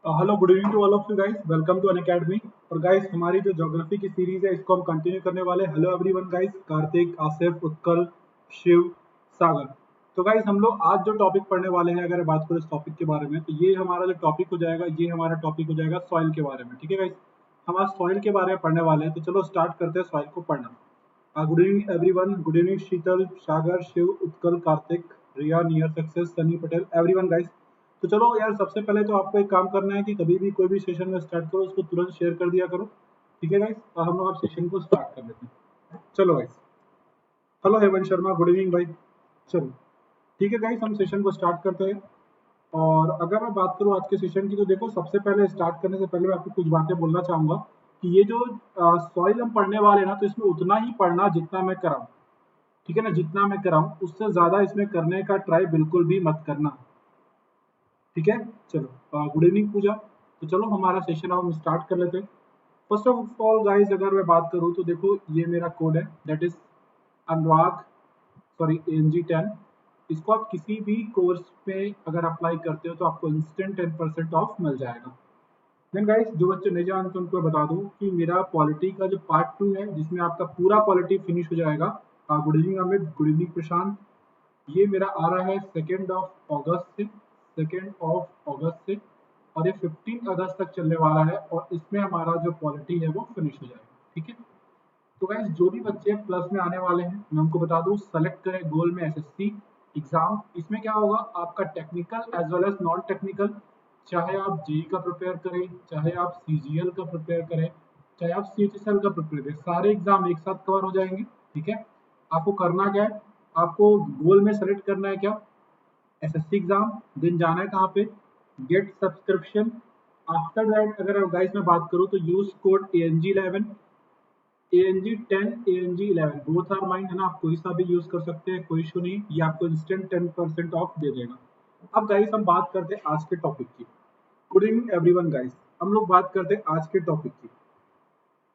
Hello good evening to all of you guys, welcome to Unacademy. और guys हमारी जो geography की series है इसको हम कंटिन्यू करने वाले हैं। Hello everyone guys, Kartik, Asif, Utkal, Shiv, Sagar. तो गाइस हम लोग आज जो टॉपिक पढ़ने वाले हैं, अगर बात करें इस टॉपिक के बारे में, तो ये हमारा जो टॉपिक हो जाएगा, ये हमारा टॉपिक हो जाएगा सॉइल के बारे में। ठीक है गाइस, हम आज सॉइल के बारे में पढ़ने वाले हैं, तो चलो स्टार्ट करते हैं सॉइल को पढ़ना। Good evening everyone, good evening Sheetal, Sagar, Shiv, Utkal, Kartik, Riya, near success, Sunny Patel, everyone guys. तो चलो यार, सबसे पहले तो आपको एक काम करना है कि कभी भी कोई भी सेशन में स्टार्ट करो उसको तुरंत शेयर कर दिया करो। ठीक है गाइस, और हम लोग अब सेशन को स्टार्ट कर लेते हैं। चलो guys, hello Hemant Sharma, good evening भाई। चलो ठीक है गाइस, हम सेशन को स्टार्ट करते हैं। और अगर मैं बात करूँ आज के सेशन की, तो देखो सबसे पहले स्टार्ट करने से पहले मैं आपको कुछ बातें बोलना चाहूंगा कि ये जो सॉइल हम पढ़ने वाले हैं ना, तो इसमें उतना ही पढ़ना जितना मैं कराऊँ। ठीक है ना, जितना मैं कराऊँ उससे ज्यादा इसमें करने का ट्राई बिल्कुल भी मत करना। ठीक है। चलो गुड इवनिंग पूजा। तो चलो हमारा सेशन अब हम स्टार्ट कर लेते हैं। फर्स्ट ऑफ ऑल गाइस, अगर मैं बात करूँ तो देखो ये मेरा कोड है, that is Anurag, sorry ANG10। इसको आप किसी भी कोर्स पे अगर अप्लाई करते हो तो आपको इंस्टेंट 10% ऑफ मिल जाएगा। देन गाइस, जो बच्चे नहीं जानते उनको बता दूं कि मेरा पॉलिटी का जो पार्ट 2 है, जिसमें आपका पूरा पॉलिटी फिनिश हो जाएगा। Good evening Amit, good evening Prashant. ये मेरा आ रहा है 2 अगस्त से, 2 अगस्त से, और ये 15 अगस्त तक चलने वाला है, और इसमें हमारा जो पॉलिटी है वो फिनिश हो जाएगा। ठीक है। तो गाइस, जो भी बच्चे प्लस में आने वाले हैं मैं उनको बता दूं, सेलेक्ट करें गोल में SSC एग्जाम। इसमें क्या होगा, आपका technical as well as non technical, चाहे आप जेई का प्रिपेयर करें, चाहे आप CGL का प्रिपेयर करें, चाहे आप CHSL का प्रिपेयर करें, सारे एग्जाम एक साथ कवर हो जाएंगे। ठीक है। आपको करना क्या है, आपको गोल में सेलेक्ट करना है क्या, SSC एग्जाम। देन जाना है कहाँ पे, गेट सब्सक्रिप्शन। आफ्टर दैट अगर गाइस मैं बात करूँ तो use code ANG11, ANG10, ANG11 both are mine, है ना। आप कोई सा भी यूज कर सकते हैं, कोई इशू नहीं, ये आपको इंस्टेंट 10% ऑफ दे देगा। अब गाइस हम बात करते हैं आज के टॉपिक की। गुड इवनिंग एवरीवन गाइस, हम लोग बात करते हैं आज के टॉपिक की।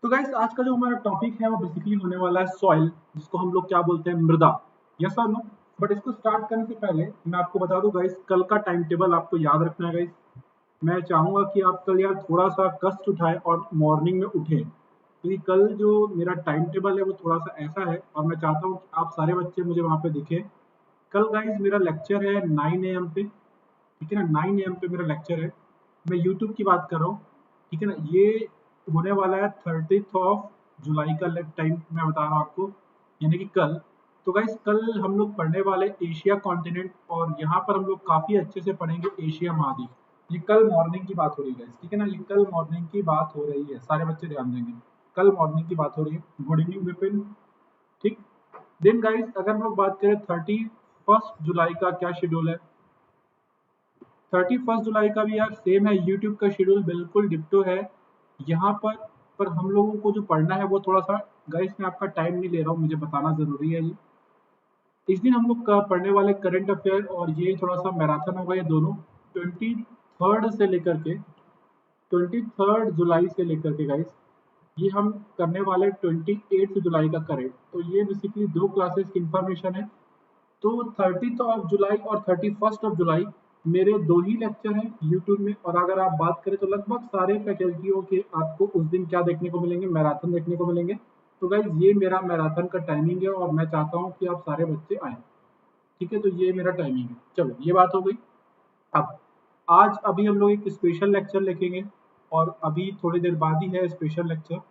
तो गाइस आज का जो हमारा टॉपिक है वो बेसिकली होने वाला है सॉइल, जिसको हम लोग क्या बोलते हैं, मृदा। यस और नो। बट इसको स्टार्ट करने से पहले मैं आपको बता दूं गाइस, कल का टाइम टेबल आपको याद रखना है गाइस। मैं चाहूंगा कि आप कल यार थोड़ा सा कष्ट उठाएं और मॉर्निंग में उठें, क्योंकि कल जो मेरा टाइम टेबल है वो थोड़ा सा ऐसा है, और मैं चाहता हूँ कि आप सारे बच्चे मुझे वहाँ पे दिखें। कल गाइस मेरा लेक्चर है 9 AM पे। ठीक है ना, 9 AM पे मेरा लेक्चर है। मैं यूट्यूब की बात कर रहा हूँ। ठीक है ना, ये होने वाला है 30 जुलाई का टाइम मैं बता रहा हूँ आपको, यानी कि कल। तो गाइस कल हम लोग पढ़ने वाले एशिया कॉन्टिनेंट, और यहाँ पर हम लोग काफ़ी अच्छे से पढ़ेंगे एशिया महाद्वीप। ये कल मॉर्निंग की बात हो रही है गाइस, ठीक है ना, ये कल मॉर्निंग की बात हो रही है, सारे बच्चे ध्यान देंगे। कल मॉर्निंग की बात हो रही है। Good evening Vipin. ठीक। देन गाइस अगर हम लोग बात करें 31 जुलाई का क्या शेड्यूल है, 31 जुलाई का भी यार सेम है, यूट्यूब का शेड्यूल बिल्कुल डिप्टो है। यहाँ पर हम लोगों को जो पढ़ना है वो थोड़ा सा, गाइस मैं आपका टाइम नहीं ले रहा हूँ, मुझे बताना जरूरी है ये। इस दिन हम लोग पढ़ने वाले करंट अफेयर, और ये थोड़ा सा मैराथन होगा ये दोनों। 23 से लेकर के 23 जुलाई से लेकर के गाइस, ये हम करने वाले 28 जुलाई का करेंट। तो ये बेसिकली 2 क्लासेस की इंफॉर्मेशन है। तो 30 जुलाई और 31 जुलाई मेरे 2 ही लेक्चर हैं यूट्यूब में। और अगर आप बात करें तो लगभग सारे फैकल्टियों के आपको उस दिन क्या देखने को मिलेंगे, मैराथन देखने को मिलेंगे। तो गाइज ये मेरा मैराथन का टाइमिंग है, और मैं चाहता हूँ कि आप सारे बच्चे आएँ। ठीक है, तो ये मेरा टाइमिंग है। चलो ये बात हो गई। अब आज अभी हम लोग एक स्पेशल लेक्चर लिखेंगे, और अभी थोड़ी देर बाद ही है स्पेशल लेक्चर।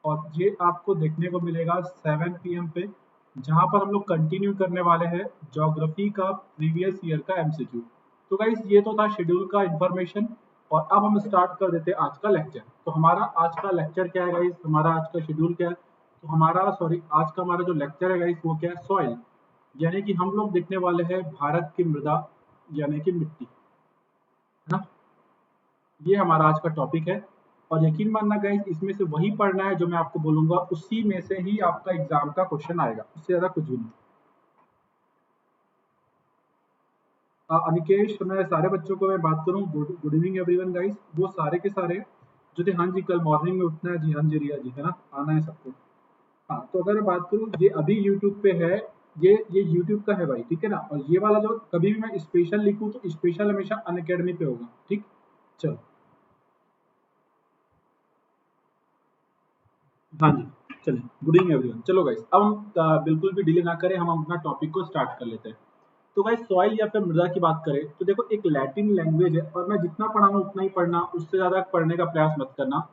और ये आपको देखने को मिलेगा 7 PM पे, जहाँ पर हम लोग कंटिन्यू करने वाले हैं ज्योग्राफी का प्रीवियस ईयर का MCQ। तो गाइस ये तो था शेड्यूल का इंफॉर्मेशन, और अब हम स्टार्ट कर देते हैं आज का लेक्चर। तो हमारा आज का लेक्चर क्या है गाइस, हमारा आज का शेड्यूल क्या है, तो हमारा सॉरी आज का हमारा जो लेक्चर है गाइस वो क्या है, सॉइल। यानी कि हम लोग देखने वाले हैं भारत की मृदा, यानी कि मिट्टी, है ना। ये हमारा आज का टॉपिक है। और यकीन मानना गाइस, इसमें से वही पढ़ना है जो मैं आपको बोलूंगा, उसी में से ही आपका एग्जाम का क्वेश्चन आएगा, उससे ज्यादा कुछ भी नहीं। अनिकेश, मैं सारे बच्चों को मैं बात करूँ, गुड इवनिंग एवरीवन गाइस, वो सारे के सारे जो थे, हाँ जी कल मॉर्निंग में उठना है जी, हाँ जी रिया जी, है ना, आना है सबको। हाँ, तो अगर मैं बात करूँ, ये अभी यूट्यूब पे है, ये यूट्यूब का है भाई, ठीक है ना। और ये वाला जो कभी भी मैं स्पेशल लिखूँ तो स्पेशल हमेशा अन अकेडमी पे होगा। ठीक। चलो हाँ जी, चलिए गुड इवनिंग एवरीवन। चलो गाइस, अब हम बिल्कुल भी डिले ना करें, हम अपना टॉपिक को स्टार्ट कर लेते हैं। तो गाइस, सॉइल या फिर मृदा की बात करें तो देखो, एक लैटिन लैंग्वेज है और मैं जितना पढ़ा हूँ उतना ही पढ़ना, उससे ज़्यादा पढ़ने का प्रयास मत करना।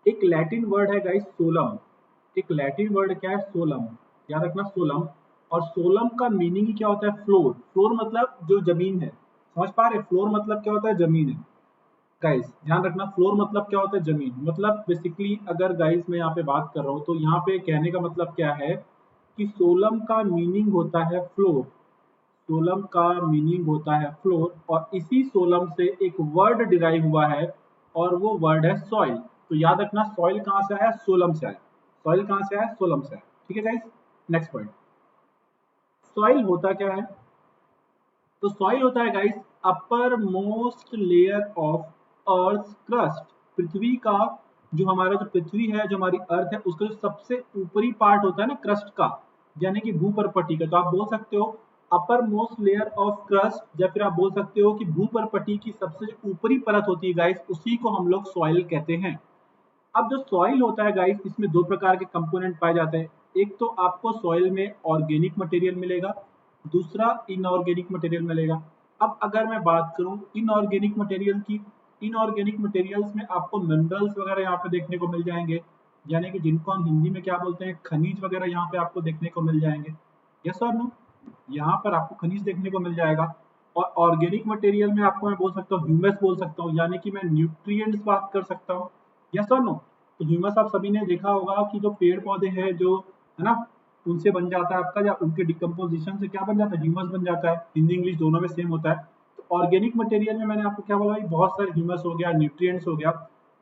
एक लैटिन वर्ड है गाइस, सोलम। एक लैटिन वर्ड क्या है? सोलम। याद रखना, सोलम। और सोलम का मीनिंग ही क्या होता है? फ्लोर। फ्लोर मतलब जो जमीन है, समझ पा रहे? फ्लोर मतलब क्या होता है? जमीन है। गाइस ध्यान रखना, फ्लोर मतलब क्या होता है? जमीन। मतलब बेसिकली अगर गाइस मैं यहाँ पे बात कर रहा हूँ तो यहाँ पे कहने का मतलब क्या है कि सोलम का मीनिंग होता है फ्लोर। सोलम का मीनिंग होता है फ्लोर, और इसी सोलम से एक वर्ड डिराइव हुआ है, और वो वर्ड है सॉइल। तो याद रखना, सॉइल कहाँ से आया? सोलम से आया। सॉइल कहाँ से आया? सोलम से आया। ठीक है गाइस, नेक्स्ट पॉइंट। सॉइल होता क्या है? तो सॉइल होता है guys, uppermost layer of earth crust. पृथ्वी का जो हमारा जो पृथ्वी है, जो हमारी अर्थ है, उसका जो सबसे ऊपरी पार्ट होता है ना क्रस्ट का, यानी कि भूपर्पटी का। तो आप बोल सकते हो upper most layer of crust, या फिर आप बोल सकते हो कि भूपर्पटी की सबसे जो ऊपरी परत होती है गाइस, उसी को हम लोग सॉइल कहते हैं। अब जो सॉइल होता है गाइस, इसमें दो प्रकार के कंपोनेंट पाए जाते हैं। एक तो आपको सॉइल में ऑर्गेनिक मटेरियल मिलेगा, दूसरा इनऑर्गेनिक मटेरियल मिलेगा। अब अगर मैं बात करूं इनऑर्गेनिक मटेरियल की, इनऑर्गेनिक मटेरियल्स में आपको मिनरल्स वगैरह यहाँ पे देखने को मिल जाएंगे, यानी कि जिनको हम हिंदी में क्या बोलते हैं, खनिज वगैरह यहाँ पे आपको देखने को मिल जाएंगे। यस और नो? यहाँ पर आपको खनिज देखने को मिल जाएगा। और ऑर्गेनिक मटेरियल में आपको मैं बोल सकता हूँ ह्यूमस बोल सकता हूँ, यानी कि मैं न्यूट्रिएंट्स बात कर सकता हूँ। यस और नो? तो ह्यूमस आप सभी ने देखा होगा कि जो पेड़ पौधे हैं, जो है ना, उनसे बन जाता है आपका, या उनके डिकम्पोजिशन से क्या बन जाता है? ह्यूमस बन जाता है। हिंदी इंग्लिश दोनों में सेम होता है। तो ऑर्गेनिक मटेरियल में मैंने आपको क्या बोला भाई? बहुत सारे ह्यूमस हो गया, न्यूट्रिएंट्स हो गया।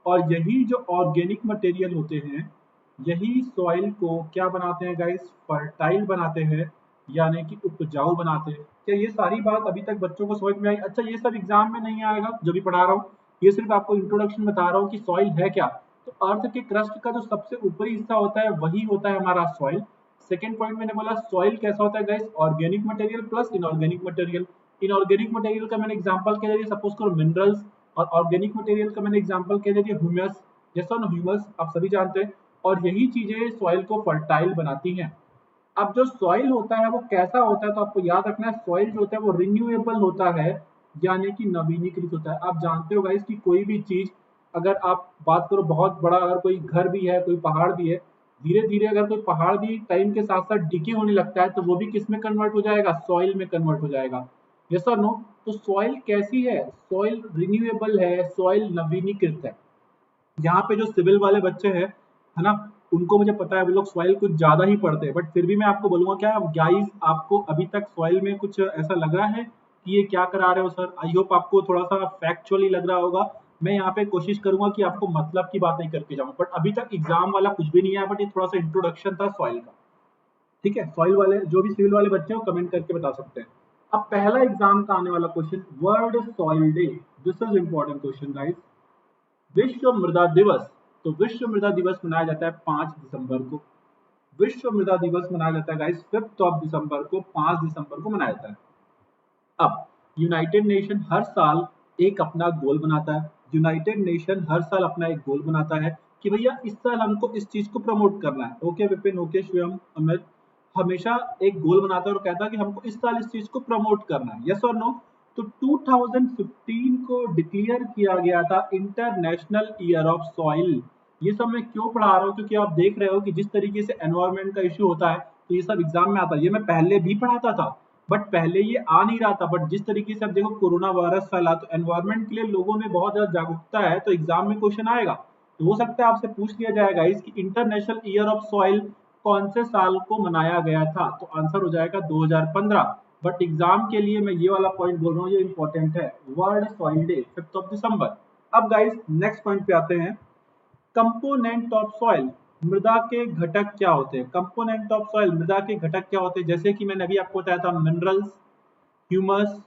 और यही जो ऑर्गेनिक मटेरियल होते हैं, यही सॉइल को क्या बनाते हैं गाइस? फर्टाइल बनाते हैं, यानी कि उपजाऊ बनाते हैं। क्या ये सारी बात अभी तक बच्चों को समझ में आई? अच्छा, ये सब एग्जाम में नहीं आएगा जो भी पढ़ा रहा हूँ, ये सिर्फ आपको इंट्रोडक्शन बता रहा हूँ कि सॉइल है क्या। तो अर्थ के क्रस्ट का जो सबसे ऊपरी हिस्सा होता है, वही होता है हमारा सॉइल। सेकेंड पॉइंट मैंने बोला सॉइल कैसा होता है guys? Organic material plus inorganic material. Inorganic material का मैंने एग्जांपल के जरिए सपोज करो मिनरल्स, और ऑर्गेनिक मटेरियल का मैंने एग्जांपल के जरिए ह्यूमस। जैसा ना, ह्यूमस आप सभी जानते हैं। और यही चीजें सॉइल को फर्टाइल बनाती हैं। अब जो सॉइल होता है वो कैसा होता है? तो आपको याद रखना है, सॉइल जो होता है वो रिन्यूएबल होता है, यानी कि नवीनीकृत होता है। आप जानते हो गाइस कि कोई भी चीज, अगर आप बात करो बहुत बड़ा, अगर कोई घर भी है, कोई पहाड़ भी है, धीरे धीरे अगर कोई पहाड़ भी टाइम के साथ साथ डिके होने लगता है, तो वो भी किस में कन्वर्ट हो जाएगा? सॉइल में कन्वर्ट हो जाएगा। यस और नो? तो सॉइल कैसी है? सॉइल रिन्यूएबल है, सॉइल नवीनीकृत है। यहाँ पे जो सिविल वाले बच्चे हैं, है ना, उनको मुझे पता है वो लोग सॉइल कुछ ज्यादा ही पढ़ते हैं, बट फिर भी मैं आपको बोलूंगा, क्या गाइस आपको अभी तक सॉइल में कुछ ऐसा लग रहा है कि ये क्या करा रहे हो सर? आई होप आपको थोड़ा सा फैक्चुअली लग रहा होगा। मैं यहाँ पे कोशिश करूंगा कि आपको मतलब की बातें करके जाऊं, बट अभी तक एग्जाम वाला कुछ भी नहीं आया, बट ये थोड़ा सा इंट्रोडक्शन था सॉइल का। ठीक है, सॉइल वाले जो भी सिविल वाले बच्चे हैं वो कमेंट करके बता सकते हैं। अब पहला एग्जाम का आने वाला question, world soil day. This is important question guys. विश्व मृदा दिवस। तो विश्व मृदा दिवस मनाया जाता है 5 दिसंबर को। विश्व मृदा दिवस मनाया जाता है गाइस 5 दिसंबर को, 5 दिसंबर को मनाया जाता है। अब यूनाइटेड नेशन हर साल एक अपना गोल बनाता है। यूनाइटेड नेशन हर साल अपना एक गोल बनाता है कि भैया इस साल हमको इस चीज को प्रमोट करना है। ओके विपिन, ओके शिवम, अमित हमेशा एक गोल बनाता है और कहता है कि हमको इस साल इस चीज को प्रमोट करना है। यस और नो? तो 2015 को डिक्लेयर किया गया था इंटरनेशनल ईयर ऑफ सॉइल। ये सब मैं क्यों पढ़ा रहा हूँ? क्योंकि आप देख रहे हो कि जिस तरीके से एनवायरमेंट का इश्यू होता है, तो ये सब एग्जाम में आता है। ये मैं पहले भी पढ़ाता था, बट पहले ये आ नहीं रहा था। बट जिस तरीके से अब देखो कोरोना वायरस फैला, तो एनवायरमेंट के लिए लोगों में बहुत ज्यादा जागरूकता है, तो एग्जाम में क्वेश्चन आएगा। तो हो सकता है आपसे पूछ लिया जाएगा इसकी इंटरनेशनल ईयर ऑफ सॉइल कौन से साल को मनाया गया था? तो आंसर हो जाएगा 2015। बट एग्जाम के लिए मैं ये वाला पॉइंट बोल रहा हूँ, ये इंपॉर्टेंट है। वर्ल्ड सॉइल डे 5 दिसंबर। अब गाइस नेक्स्ट पॉइंट पे आते हैं, कंपोनेंट ऑफ सॉइल। मृदा के घटक क्या होते हैं? कंपोनेंट ऑफ सॉइल, मृदा के घटक क्या होते हैं? जैसे कि मैंने अभी आपको बताया था, मिनरल्स, ह्यूमस।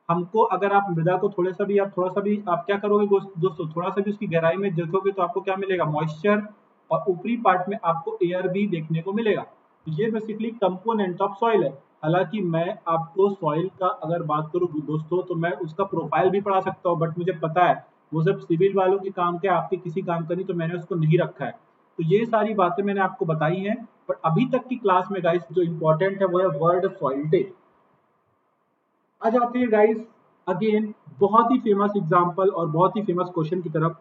हमको अगर आप मृदा को थोड़ा सा भी आप क्या करोगे दोस्तों, थोड़ा सा भी उसकी गहराई में देखोगे तो आपको क्या मिलेगा? मॉइस्चर। और ऊपरी पार्ट में आपको एयर भी देखने को मिलेगा। तो ये बेसिकली कंपोनेंट ऑफ सॉइल है। हालांकि मैं आपको सॉइल का अगर बात करूँ दोस्तों, तो मैं उसका प्रोफाइल भी पढ़ा सकता हूँ, बट मुझे पता है वो सब सिविल वालों के काम के, आपके किसी काम का नहीं, तो मैंने उसको नहीं रखा है। तो ये सारी बातें मैंने आपको बताई हैं, बट अभी तक की क्लास में गाइस जो इंपॉर्टेंट है वो है वर्ल्ड सॉइल डे। आ जाते हैं गाइस अगेन बहुत ही फेमस एग्जांपल और बहुत ही फेमस क्वेश्चन की तरफ।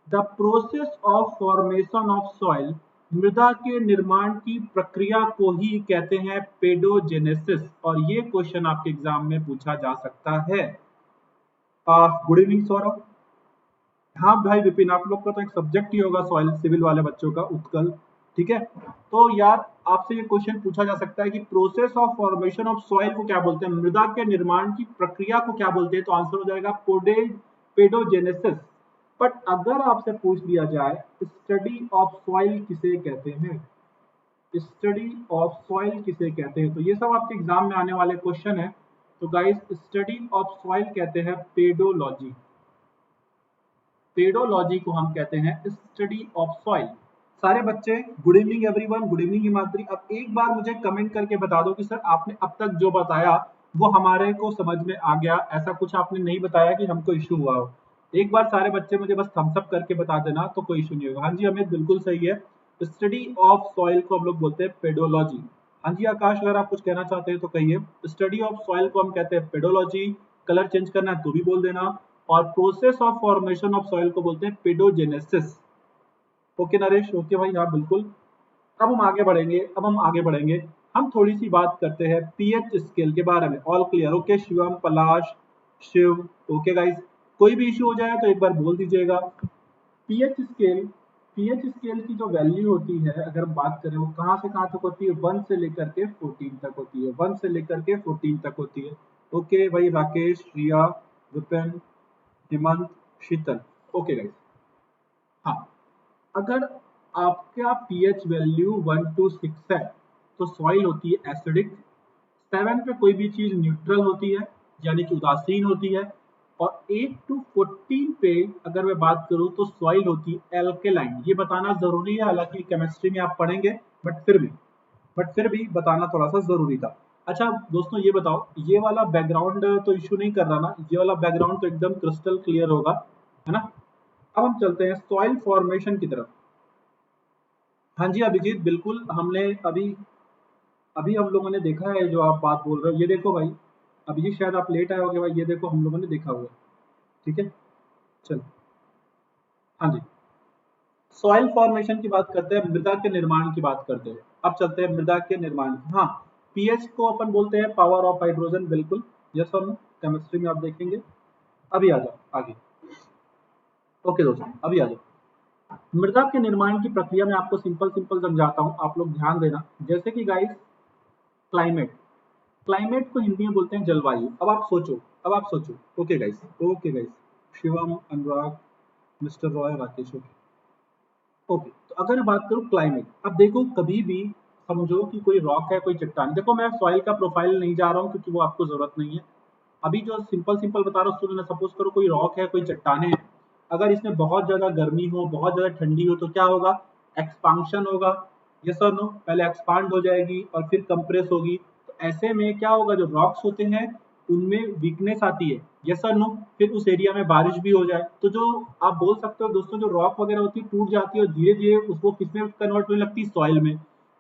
The process of formation of soil, मृदा के निर्माण की प्रक्रिया को ही कहते हैं पेडोजेनेसिस, और ये क्वेश्चन आपके एग्जाम में पूछा जा सकता है। Good evening Saurabh. हाँ भाई विपिन, आप लोग का तो एक सब्जेक्ट ही होगा सॉइल, सिविल वाले बच्चों का, उत्कल। ठीक है, तो यार आपसे ये क्वेश्चन पूछा जा सकता है कि process of formation of soil को क्या बोलते हैं, मृदा के निर्माण की प्रक्रिया को क्या बोलते हैं, तो आंसर हो जाएगा पेडोजेनेसिस। बट अगर आपसे पूछ लिया जाए स्टडी ऑफ सॉइल किसे कहते हैं, स्टडी ऑफ सॉइल किसे कहते हैं, तो ये सब आपके एग्जाम में आने वाले क्वेश्चन है। तो गाइस स्टडी ऑफ सॉइल कहते हैं पेडोलॉजी, पेडोलॉजी को हम कहते हैं स्टडी ऑफ सॉइल। सारे बच्चे good evening everyone, good evening Himadri. अब एक बार मुझे कमेंट करके बता दो कि सर आपने अब तक जो बताया वो हमारे को समझ में आ गया, ऐसा कुछ आपने नहीं बताया कि हमको इश्यू हुआ हो। एक बार सारे बच्चे मुझे बस थम्स अप करके बता देना तो कोई इश्यू नहीं होगा। हाँ जी अमित बिल्कुल सही है, स्टडी ऑफ सॉइल को हम लोग बोलते हैं पेडोलॉजी। हाँ जी आकाश, अगर आप कुछ कहना चाहते हैं तो कहिए। स्टडी ऑफ सॉइल को हम कहते हैं पेडोलॉजी, कलर चेंज करना है तो भी बोल देना। और process of formation of soil को बोलते हैं पेडोजेनेसिस। ओके नरेश, ओके भाई, हाँ बिल्कुल। अब हम आगे बढ़ेंगे, हम थोड़ी सी बात करते हैं पीएच स्केल के बारे में। All clear? ओके शिवम, पलाश, शिव, ओके गाइस। कोई भी इश्यू हो जाए तो एक बार बोल दीजिएगा। पीएच स्केल, पीएच स्केल की जो वैल्यू होती है अगर हम बात करें वो कहाँ से कहाँ तक होती है, 1 से लेकर के 14 तक होती है, 1 से लेकर के 14 तक होती है। ओके भाई राकेश, रिया, विपिन, हेमंत, शीतल, ओके गाइस। हाँ, अगर आपका पीएच वैल्यू 1 to 6 है तो सॉइल होती है एसिडिक, 7 पे कोई भी चीज न्यूट्रल होती है यानी कि उदासीन होती है, और 8 to 14 पे अगर मैं बात करूं तो सॉइल होती है एल्केलाइन। ये बताना जरूरी है, हालांकि केमिस्ट्री में आप पढ़ेंगे बट फिर भी बताना थोड़ा सा जरूरी था। अच्छा दोस्तों ये बताओ, ये वाला बैकग्राउंड तो इश्यू नहीं कर रहा ना, ये वाला बैकग्राउंड तो एकदम क्रिस्टल क्लियर होगा, है ना? अब हम चलते हैं सॉइल फॉर्मेशन की तरफ। हाँ जी अभिजीत बिल्कुल, हमने अभी अभी हम लोगों ने देखा है जो आप बात बोल रहे हो। ये देखो भाई अभिजीत, शायद आप लेट आए होगे भाई, ये देखो हम लोगों ने देखा हुआ है। ठीक है, चलो। हाँ जी, सॉइल फॉर्मेशन की बात करते हैं, मृदा के निर्माण की बात करते हैं। अब चलते हैं मृदा के निर्माण की। हाँ, पीएच को अपन बोलते हैं पावर ऑफ हाइड्रोजन, बिल्कुल यस और नो, केमिस्ट्री में आप देखेंगे। अभी आ जाओ आगे। ओके दोस्तों अभी आ जाओ। मृदा के निर्माण की प्रक्रिया में आपको सिंपल सिंपल समझाता हूँ, आप लोग ध्यान देना। जैसे कि गाइस क्लाइमेट, क्लाइमेट को हिंदी में बोलते हैं जलवायु। अब आप सोचो okay guys, okay guys, Shivam, Anurag, mister Roy, Rakesh, okay okay. तो अगर मैं बात करूँ क्लाइमेट, अब देखो कभी भी समझो कि कोई रॉक है, कोई चट्टान। देखो मैं सॉइल का प्रोफाइल नहीं जा रहा हूँ क्योंकि वो आपको जरूरत नहीं है। अभी जो सिंपल सिंपल बता रहा हूँ उसको सपोज करो कोई रॉक है, कोई चट्टाने हैं। अगर इसमें बहुत ज्यादा गर्मी हो, बहुत ज्यादा ठंडी हो तो क्या होगा, एक्सपांशन होगा। यस और नो, पहले एक्सपांड हो जाएगी और फिर कंप्रेस होगी। तो ऐसे में क्या होगा, जो रॉक्स होते हैं उनमें वीकनेस आती है। यस और नो, फिर उस एरिया में बारिश भी हो जाए तो जो आप बोल सकते हो दोस्तों, जो रॉक वगैरह होती है टूट जाती है और धीरे धीरे उसको किसमें कन्वर्ट होने लगती है, सॉइल में।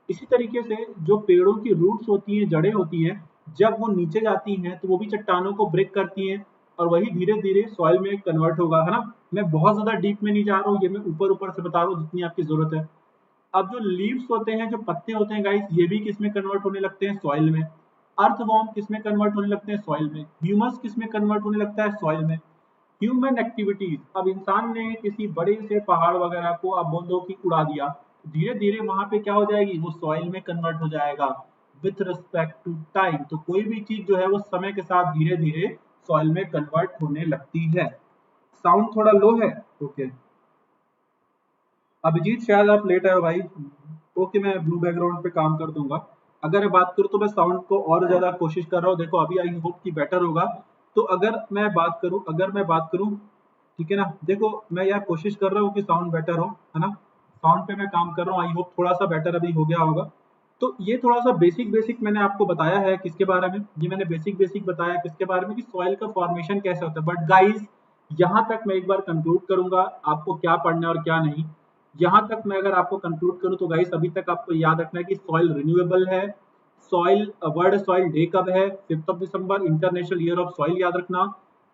इसी तरीके से जो पेड़ों की रूट्स होती हैं, जड़ें होती हैं, जब वो नीचे जाती हैं तो वो भी चट्टानों को ब्रेक करती हैं और वही धीरे धीरे सॉइल में कन्वर्ट होगा, है ना? मैं बहुत ज्यादा डीप में नहीं जा रहा हूँ, ये मैं ऊपर ऊपर से बता रहा हूँ जितनी आपकी जरूरत है। अब जो लीव्स होते हैं, जो पत्ते होते हैं गाइस, ये भी किसमें कन्वर्ट होने लगते हैं, सॉइल में। अर्थवॉर्म किसमें कन्वर्ट होने लगते हैं, सॉइल में। ह्यूमस किसमें कन्वर्ट होने लगता है, सॉइल में। ह्यूमन एक्टिविटीज, अब इंसान ने किसी बड़े से पहाड़ वगैरह को आप बोल दो कि उड़ा दिया, धीरे धीरे वहां पे क्या हो जाएगी, वो सॉइल में कन्वर्ट हो जाएगा विथ रिस्पेक्ट टू टाइम। तो कोई भी चीज जो है वो समय के साथ धीरे धीरे सॉइल में कन्वर्ट होने लगती है। साउंड थोड़ा लो है, ओके। अभिजीत शायद आप लेट आए हो भाई, ओके मैं ब्लू बैकग्राउंड पे काम कर दूंगा। अगर मैं बात करूँ तो मैं साउंड को और ज्यादा कोशिश कर रहा हूँ, देखो अभी आई होप कि बेटर होगा। तो अगर मैं बात करूँ ठीक है ना, देखो मैं यार कोशिश कर रहा हूँ कि साउंड बेटर हो, है ना? साउंड पे मैं काम कर रहा हूँ, आई होप थोड़ा सा बेटर अभी हो गया होगा। तो ये थोड़ा सा बेसिक बेसिक मैंने आपको बताया है, किसके बारे में, ये मैंने बेसिक बेसिक बताया किसके बारे में, कि सॉइल का फॉर्मेशन कैसे होता है। बट गाइस यहाँ तक मैं एक बार कंक्लूड करूंगा आपको क्या पढ़ना है और क्या नहीं। यहाँ तक मैं अगर आपको कंक्लूड करूँ तो गाइस अभी तक आपको याद रखना है कि सॉइल रिन्यूएबल है, सॉइल वर्ल्ड सॉइल डे कब है, 5 दिसंबर, इंटरनेशनल ईयर ऑफ सॉइल याद रखना।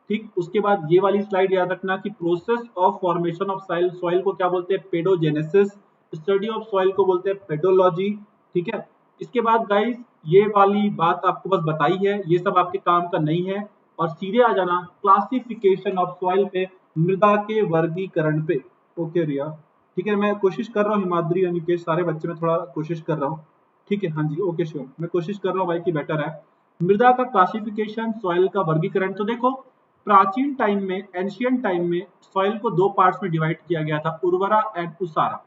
ठीक, उसके बाद ये वाली स्लाइड याद रखना कि process of formation of soil, soil को क्या बोलते हैं, पेडोजेनेसिस, स्टडी ऑफ सॉइल को बोलते हैं पेडोलॉजी। ठीक है, इसके बाद गाइस ये वाली बात आपको बस बताई है, ये सब आपके काम का नहीं है, और सीधे आ जाना क्लासिफिकेशन ऑफ सॉइल पे, मृदा के वर्गीकरण पे। ओके रिया, ठीक है, मैं कोशिश कर रहा हूँ, हिमाद्री अनिकेश सारे बच्चे में थोड़ा कोशिश कर रहा हूँ। ठीक है, हाँ जी, ओके श्योर, मैं कोशिश कर रहा हूँ भाई कि बेटर है। मृदा का क्लासिफिकेशन, सॉइल का वर्गीकरण। तो देखो प्राचीन टाइम में, एंशियंट टाइम में सॉइल को दो पार्ट्स में डिवाइड किया गया था, उर्वरा एंड उसारा,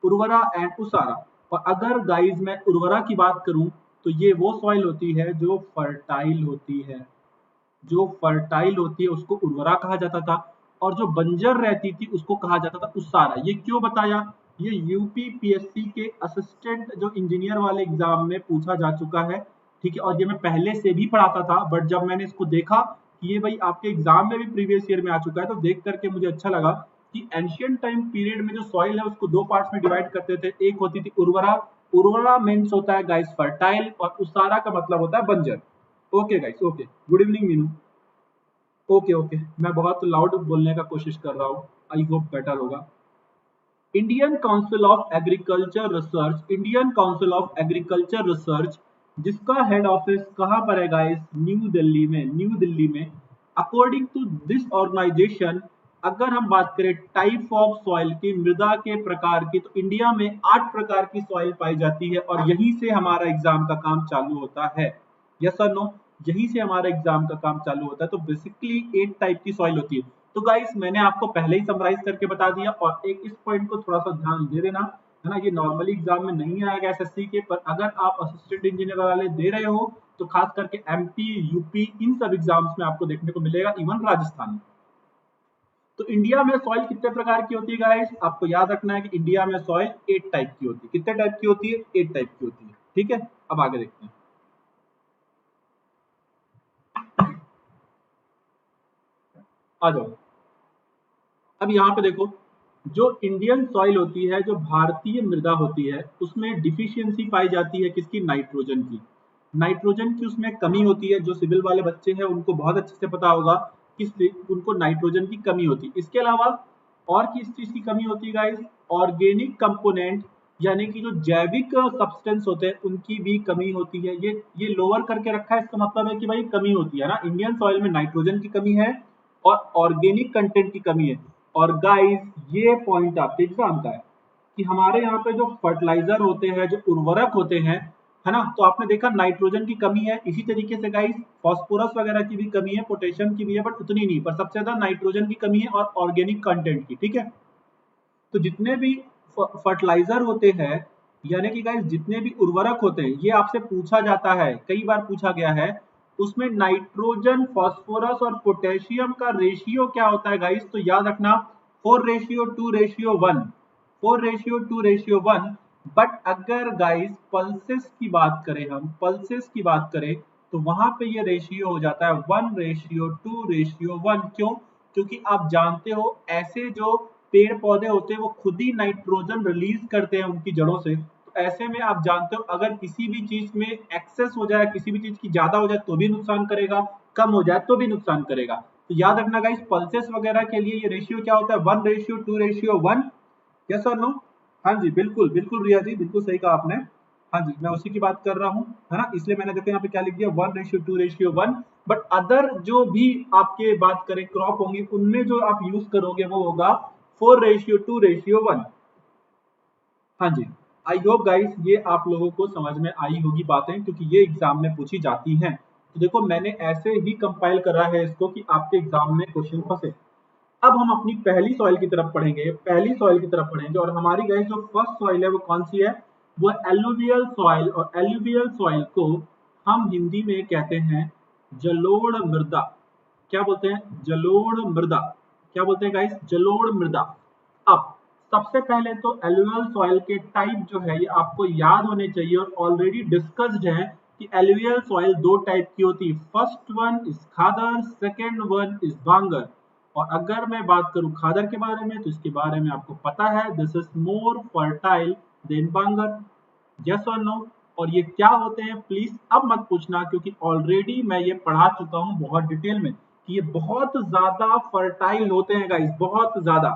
उर्वरा एंड उसारा। और अगर गाइज मैं उर्वरा की बात करूं तो ये वो सॉइल होती है जो फर्टाइल होती है, जो फर्टाइल होती है उसको उर्वरा कहा जाता था, और जो बंजर रहती थी उसको कहा जाता था उसारा। ये क्यों बताया, ये यूपी पीएससी के असिस्टेंट जो इंजीनियर वाले एग्जाम में पूछा जा चुका है। ठीक है, और ये मैं पहले से भी पढ़ाता था, बट जब मैंने इसको देखा कि ये भाई आपके एग्जाम में भी प्रीवियस ईयर में आ चुका है, तो देख करके मुझे अच्छा लगा कि एंशियंट टाइम पीरियड में जो सॉइल है उसको दो पार्ट्स में डिवाइड करते थे। एक होती थी उर्वरा, उर्वरा मीन्स होता है गाइस फर्टाइल, और उसारा का मतलब होता है बंजर। Okay guys, okay, good evening Meenu. Okay okay, मैं बहुत लाउड बोलने का कोशिश कर रहा हूँ, आई होप बेटर होगा। Indian council of agriculture research, Indian council of agriculture research, जिसका हेड ऑफिस कहाँ पर है गाइस, न्यू दिल्ली में, न्यू दिल्ली में। अकॉर्डिंग टू दिस ऑर्गेनाइजेशन, अगर हम बात करें टाइप ऑफ सॉइल की, मृदा के प्रकार की, तो इंडिया में 8 प्रकार की सॉइल पाई जाती है, और यहीं से हमारा एग्जाम का काम चालू होता है। यस और नो, यहीं से हमारा एग्जाम का काम चालू होता है। तो बेसिकली 8 टाइप की सॉइल होती है। तो गाइस मैंने आपको पहले ही समराइज करके बता दिया, और एक इस पॉइंट को थोड़ा सा ध्यान दे देना, है ना, ये नॉर्मली एग्जाम में नहीं आएगा एसएससी के, पर अगर आप असिस्टेंट इंजीनियर वाले दे रहे हो तो खास करके एमपी यूपी इन सब एग्जाम्स में आपको देखने को मिलेगा, इवन राजस्थान में। तो इंडिया में सॉइल कितने प्रकार की होती है गाइस, आपको याद रखना है कि इंडिया में सॉइल 8 टाइप की होती है। कितने टाइप की होती है, 8 टाइप की होती है। ठीक है, अब आगे देखते हैं। आ जाओ, अब यहाँ पे देखो, जो इंडियन सॉइल होती है, जो भारतीय मृदा होती है, उसमें डिफिशियंसी पाई जाती है किसकी, नाइट्रोजन की। नाइट्रोजन की उसमें कमी होती है। जो सिविल वाले बच्चे हैं उनको बहुत अच्छे से पता होगा कि उनको नाइट्रोजन की कमी होती है। इसके अलावा और किस चीज की कमी होती है गाइस, ऑर्गेनिक कंपोनेंट, यानी कि जो जैविक सब्सटेंस होते हैं उनकी भी कमी होती है। ये लोअर करके रखा है, इसका मतलब है कि भाई कमी होती है ना, इंडियन सॉइल में नाइट्रोजन की कमी है और ऑर्गेनिक कंटेंट की कमी है। और गाइस ये पॉइंट आपके एग्जाम का है कि हमारे यहाँ पे जो फर्टिलाइजर होते हैं, जो उर्वरक होते हैं, है ना, तो आपने देखा नाइट्रोजन की कमी है, इसी तरीके से गाइस फास्फोरस वगैरह की भी कमी है, पोटेशियम की भी है, बट उतनी नहीं, पर सबसे ज्यादा नाइट्रोजन की कमी है और ऑर्गेनिक कंटेंट की। ठीक है, तो जितने भी फर्टिलाइजर होते हैं, यानी कि गाइस जितने भी उर्वरक होते हैं, ये आपसे पूछा जाता है, कई बार पूछा गया है, उसमें नाइट्रोजन, फास्फोरस और पोटेशियम का रेशियो क्या होता है गाइस, तो याद रखना 4:2:1, 4:2:1। बट अगर गाइस पल्सेस की बात करें, हम पल्सेस की बात करें, तो वहां पे ये रेशियो हो जाता है 1:2:1। क्यों, क्योंकि आप जानते हो ऐसे जो पेड़ पौधे होते हैं वो खुद ही नाइट्रोजन रिलीज करते हैं उनकी जड़ों से। तो ऐसे में आप जानते हो अगर किसी भी चीज में एक्सेस हो जाए, किसी भी चीज की ज्यादा हो जाए तो भी नुकसान करेगा, कम हो जाए तो भी नुकसान करेगा। तो याद रखना गाइस, पल्सेस वगैरह के लिए ये रेशियो क्या होता है, 1:2:1। यस और नो, हाँ जी, बिल्कुल बिल्कुल रिया जी, बिल्कुल सही कहा आपने। हाँ जी, मैं उसी की बात कर रहा हूँ, है ना, इसलिए मैंने देखो यहाँ पे क्या लिख दिया, 1:2:1। बट अदर जो भी आपके बात करें क्रॉप होंगी, उनमें जो आप यूज करोगे वो होगा 4:2:1। हाँ जी, आई होप गाइस ये आप लोगों को समझ में आई होगी बातें, क्योंकि ये एग्जाम में पूछी जाती हैं। तो देखो मैंने ऐसे ही कंपाइल करा है इसको कि आपके एग्जाम में क्वेश्चन फंसे। अब हम अपनी पहली सॉइल की तरफ पढ़ेंगे, पहली सॉइल की तरफ पढ़ेंगे, और हमारी गाइस जो फर्स्ट सॉइल है वो कौन सी है, वो एलुवियल सॉइल। और एलुवियल सॉइल को हम हिंदी में कहते हैं जलोढ़ मृदा। क्या बोलते हैं, जलोढ़ मृदा। क्या बोलते हैं गाइस, जलोढ़ मृदा। अब सबसे पहले तो एलुवियल सॉइल के टाइप जो है ये आपको याद होने चाहिए, और ऑलरेडी डिस्कस्ड है कि एलुवियल सॉइल दो टाइप की होती है। First one is khadar, second one is bangar. और अगर मैं बात करूं खादर के बारे में तो इसके बारे में आपको पता है, this is more fertile than bangar. Yes और नो? और ये क्या होते हैं प्लीज अब मत पूछना, क्योंकि ऑलरेडी मैं ये पढ़ा चुका हूं बहुत डिटेल में कि ये बहुत ज्यादा फर्टाइल होते हैं गाइस, बहुत ज्यादा।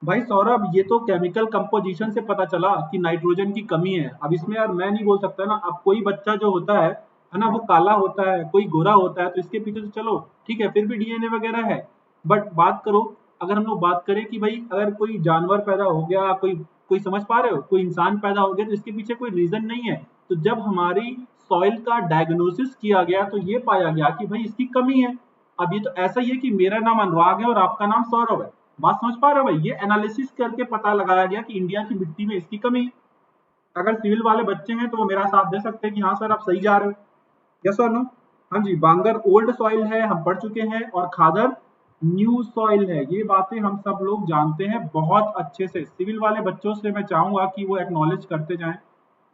भाई सौरभ, ये तो केमिकल कंपोजिशन से पता चला कि नाइट्रोजन की कमी है। अब इसमें यार मैं नहीं बोल सकता ना। अब कोई बच्चा जो होता है ना, वो काला होता है, कोई गोरा होता है, तो इसके पीछे तो चलो ठीक है, फिर भी डीएनए वगैरह है। बट बात करो, अगर हम लोग बात करें कि भाई अगर कोई जानवर पैदा हो गया, कोई कोई समझ पा रहे हो, कोई इंसान पैदा हो गया, तो इसके पीछे कोई रीजन नहीं है। तो जब हमारी सॉइल का डायग्नोसिस किया गया तो ये पाया गया कि भाई इसकी कमी है। अब ये तो ऐसा ही है कि मेरा नाम अनुराग है और आपका नाम सौरभ है। बात समझ पा रहे हो भाई? ये एनालिसिस करके पता लगाया गया कि इंडिया की मिट्टी में इसकी कमी है। अगर सिविल वाले बच्चे हैं तो वो मेरा साथ दे सकते हैं कि हाँ सर आप सही जा रहे हो। यस और नो? हाँ जी, बांगर ओल्ड सॉइल है, हम पढ़ चुके हैं, और खादर न्यू सॉइल है। ये बातें हम सब लोग जानते हैं बहुत अच्छे से। सिविल वाले बच्चों से मैं चाहूंगा कि वो एक्नॉलेज करते जाएं,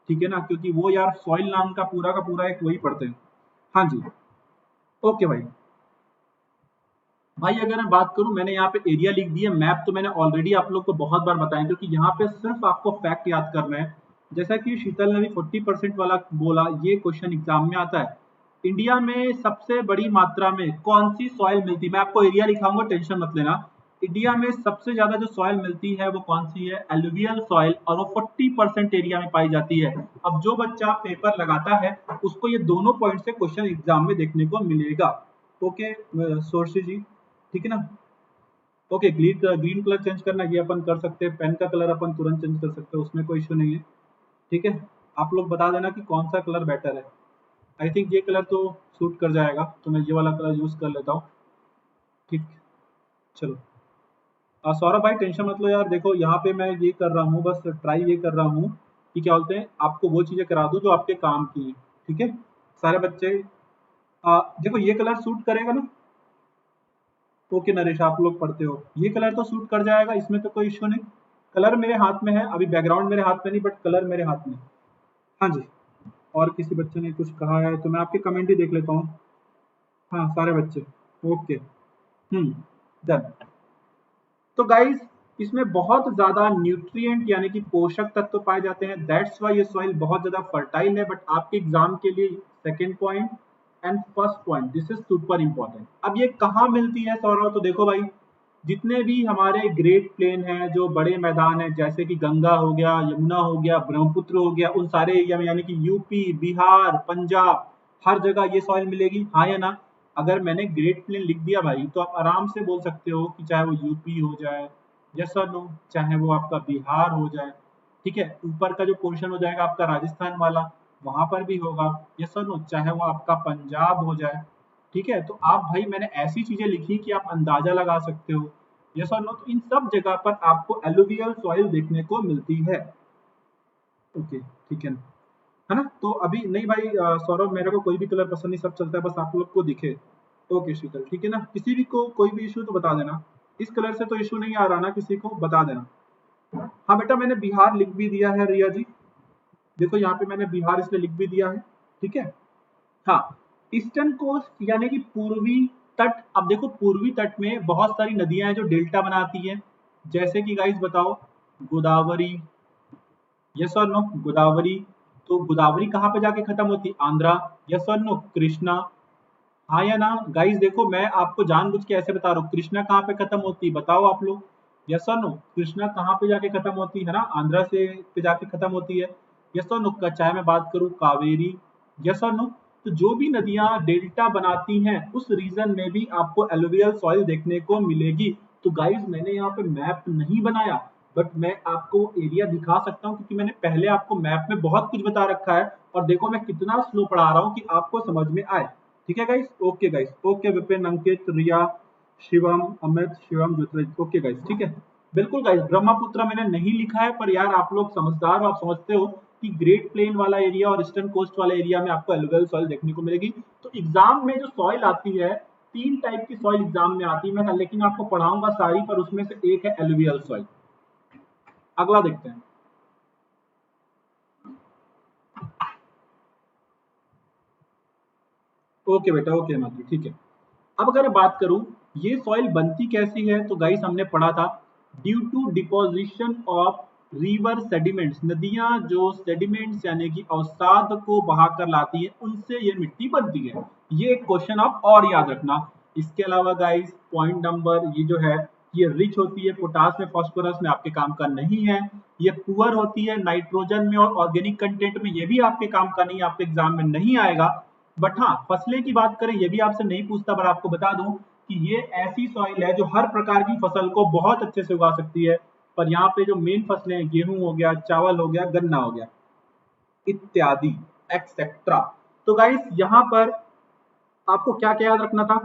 ठीक है ना, क्योंकि वो यार सॉइल नाम का पूरा एक वही पढ़ते हैं। हाँ जी। ओके भाई। भाई अगर मैं बात करूं, मैंने यहाँ पे एरिया लिख दिया, मैप तो मैंने ऑलरेडी आप लोग को बहुत बार बताया, क्योंकि यहाँ पे सिर्फ आपको फैक्ट याद करना है। जैसा कि शीतल ने भी 40% वाला बोला, ये क्वेश्चन एग्जाम में आता है। इंडिया में सबसे बड़ी मात्रा में कौन सी सॉइल मिलती है? मैं आपको एरिया लिखाऊंगा, टेंशन मत लेना। इंडिया में सबसे ज्यादा जो सॉइल मिलती है वो कौन सी है? एलुवियल सॉइल, और वो 40% एरिया में पाई जाती है। अब जो बच्चा पेपर लगाता है उसको ये दोनों पॉइंट से क्वेश्चन एग्जाम में देखने को मिलेगा। ओके सोर्सी जी, ठीक है ना? ओके, ग्रीन कलर चेंज करना ये अपन कर सकते हैं, पेन का कलर अपन तुरंत चेंज कर सकते हैं, उसमें कोई इश्यू नहीं है। ठीक है, आप लोग बता देना कि कौन सा कलर बेटर है। आई थिंक ये कलर तो सूट कर जाएगा, तो मैं ये वाला कलर यूज कर लेता हूँ। ठीक, चलो। सौरभ भाई टेंशन मत लो यार, देखो यहाँ पे मैं ये कर रहा हूँ, बस ट्राई ये कर रहा हूँ कि क्या बोलते हैं, आपको वो चीजें करा दूँ जो आपके काम की हैं। ठीक है, सारे बच्चे देखो ये कलर सूट करेगा ना? ओके नरेश, आप लोग पढ़ते हो, ये कलर तो सूट कर जाएगा, इसमें तो कोई इश्यू नहीं। कलर मेरे हाथ में है, अभी बैकग्राउंड मेरे हाथ में नहीं, बट कलर मेरे हाथ में है। हाँ जी। और किसी बच्चे ने कुछ कहा है तो मैं आपके कमेंट ही देख लेता हूँ। हाँ सारे बच्चे। ओके। डन। तो गाइस, इसमें बहुत ज्यादा न्यूट्रिएंट यानी कि पोषक तत्व पाए जाते हैं, दैट्स वाई ये सॉइल बहुत ज्यादा फर्टाइल है। बट आपके एग्जाम के लिए second point and first point, this is super important. अब ये कहाँ मिलती है सौरभ? तो देखो भाई, जितने भी हमारे ग्रेट प्लेन हैं, जो बड़े मैदान हैं, जैसे कि गंगा हो गया, यमुना हो गया, ब्रह्मपुत्र हो गया, उन सारे एरिया में यानी कि यूपी, बिहार, पंजाब, हर जगह ये सॉइल मिलेगी, हाँ या ना? अगर मैंने ग्रेट प्लेन लिख दिया भाई, तो आप आराम से बोल सकते हो कि चाहे वो यूपी हो जाए, यस और नो, चाहे वो आपका बिहार हो जाए, ठीक है, ऊपर का जो पोर्शन हो जाएगा आपका राजस्थान वाला, वहां पर भी होगा, यस और नो, चाहे वो आपका पंजाब हो जाए। ठीक है, तो आप भाई मैंने ऐसी चीजें लिखी कि आप अंदाजा लगा सकते हो, यस और नो। तो इन सब जगह पर आपको एलुवियल सॉइल देखने को मिलती है। ओके, ठीक है ना? तो अभी नहीं भाई सौरभ, मेरे को कोई भी कलर पसंद नहीं, सब चलता है, बस आप लोग को दिखे। ओके शीतल, ठीक है ना? किसी भी को कोई भी इशू तो बता देना। इस कलर से तो इशू नहीं आ रहा ना, किसी को बता देना। हाँ बेटा, मैंने बिहार लिख भी दिया है रिया जी। देखो यहाँ पे मैंने बिहार इसलिए लिख भी दिया है, ठीक है। हाँ, ईस्टर्न कोस्ट यानी कि पूर्वी तट। अब देखो पूर्वी तट में बहुत सारी नदियां हैं जो डेल्टा बनाती हैं, जैसे कि गाइस बताओ, गोदावरी, यस और नो, गोदावरी। तो गोदावरी कहाँ पे जाके खत्म होती है? आंध्रा, यस और नो, कृष्णा, हाँ या ना? गाइस देखो मैं आपको जानबूझ के ऐसे बता रहा हूँ, कृष्णा कहाँ पे खत्म होती है बताओ आप लोग, यस और नो? कृष्णा कहाँ पे जाके खत्म होती है ना? आंध्रा से पे जाके खत्म होती है, यस और नो? चाहे मैं बात करूँ कावेरी, यस और नो? तो जो भी नदियां डेल्टा बनाती हैं उस रीजन में भी आपको एलुवियल सॉइल देखने को मिलेगी। तो गाइस मैंने यहाँ पे मैप नहीं बनाया, बट मैं आपको एरिया दिखा सकता हूँ, क्योंकि मैंने पहले आपको मैप में बहुत कुछ बता रखा है। और देखो मैं कितना स्लो पढ़ा रहा हूँ कि आपको समझ में आए। ठीक है guys? Okay guys, okay Vipin, Ankit, Riya, Shivam, Amit, Shivam, Jyotiraj, okay guys, ठीक है। बिल्कुल गाइस, ब्रह्मपुत्र मैंने नहीं लिखा है, पर यार आप लोग समझदार हो, आप समझते हो कि ग्रेट प्लेन वाला एरिया और ईस्टर्न कोस्ट वाला एरिया में आपको एलुवियल सॉइल देखने को मिलेगी। तो एग्जाम में जो सॉइल आती है, तीन टाइप की सॉइल एग्जाम में आती है, मैं लेकिन आपको पढ़ाऊंगा सारी, पर उसमें से एक है एलुवियल सॉइल। अगला देखते हैं। ओके बेटा, ओके माधुरी, ठीक है। अब अगर मैं बात करूं ये सॉइल बनती कैसी है? तो गाइस हमने पढ़ा था due to deposition of river sediments, नदियां जो सेडिमेंट्स यानी कि अवसाद को बहाकर लाती है उनसे ये मिट्टी बनती है। ये एक क्वेश्चन आप और याद रखना। इसके अलावा गाइस पॉइंट नंबर ये जो है ये रिच होती है पोटास में फास्फोरस में, आपके काम का नहीं है। ये पुअर होती है नाइट्रोजन में और ऑर्गेनिक कंटेंट में, ये भी आपके काम का नहीं, आपके एग्जाम में नहीं आएगा। बट हाँ फसलें की बात करें ये भी आपसे नहीं पूछता, पर आपको बता दूं कि ये ऐसी सॉइल है जो हर प्रकार की फसल को बहुत अच्छे से उगा सकती है। पर यहाँ पे जो मेन फसलें हैं गेहूं हो गया, चावल हो गया, गन्ना हो गया इत्यादि एक्सेट्रा। तो गाइस यहाँ पर आपको क्या क्या याद रखना था?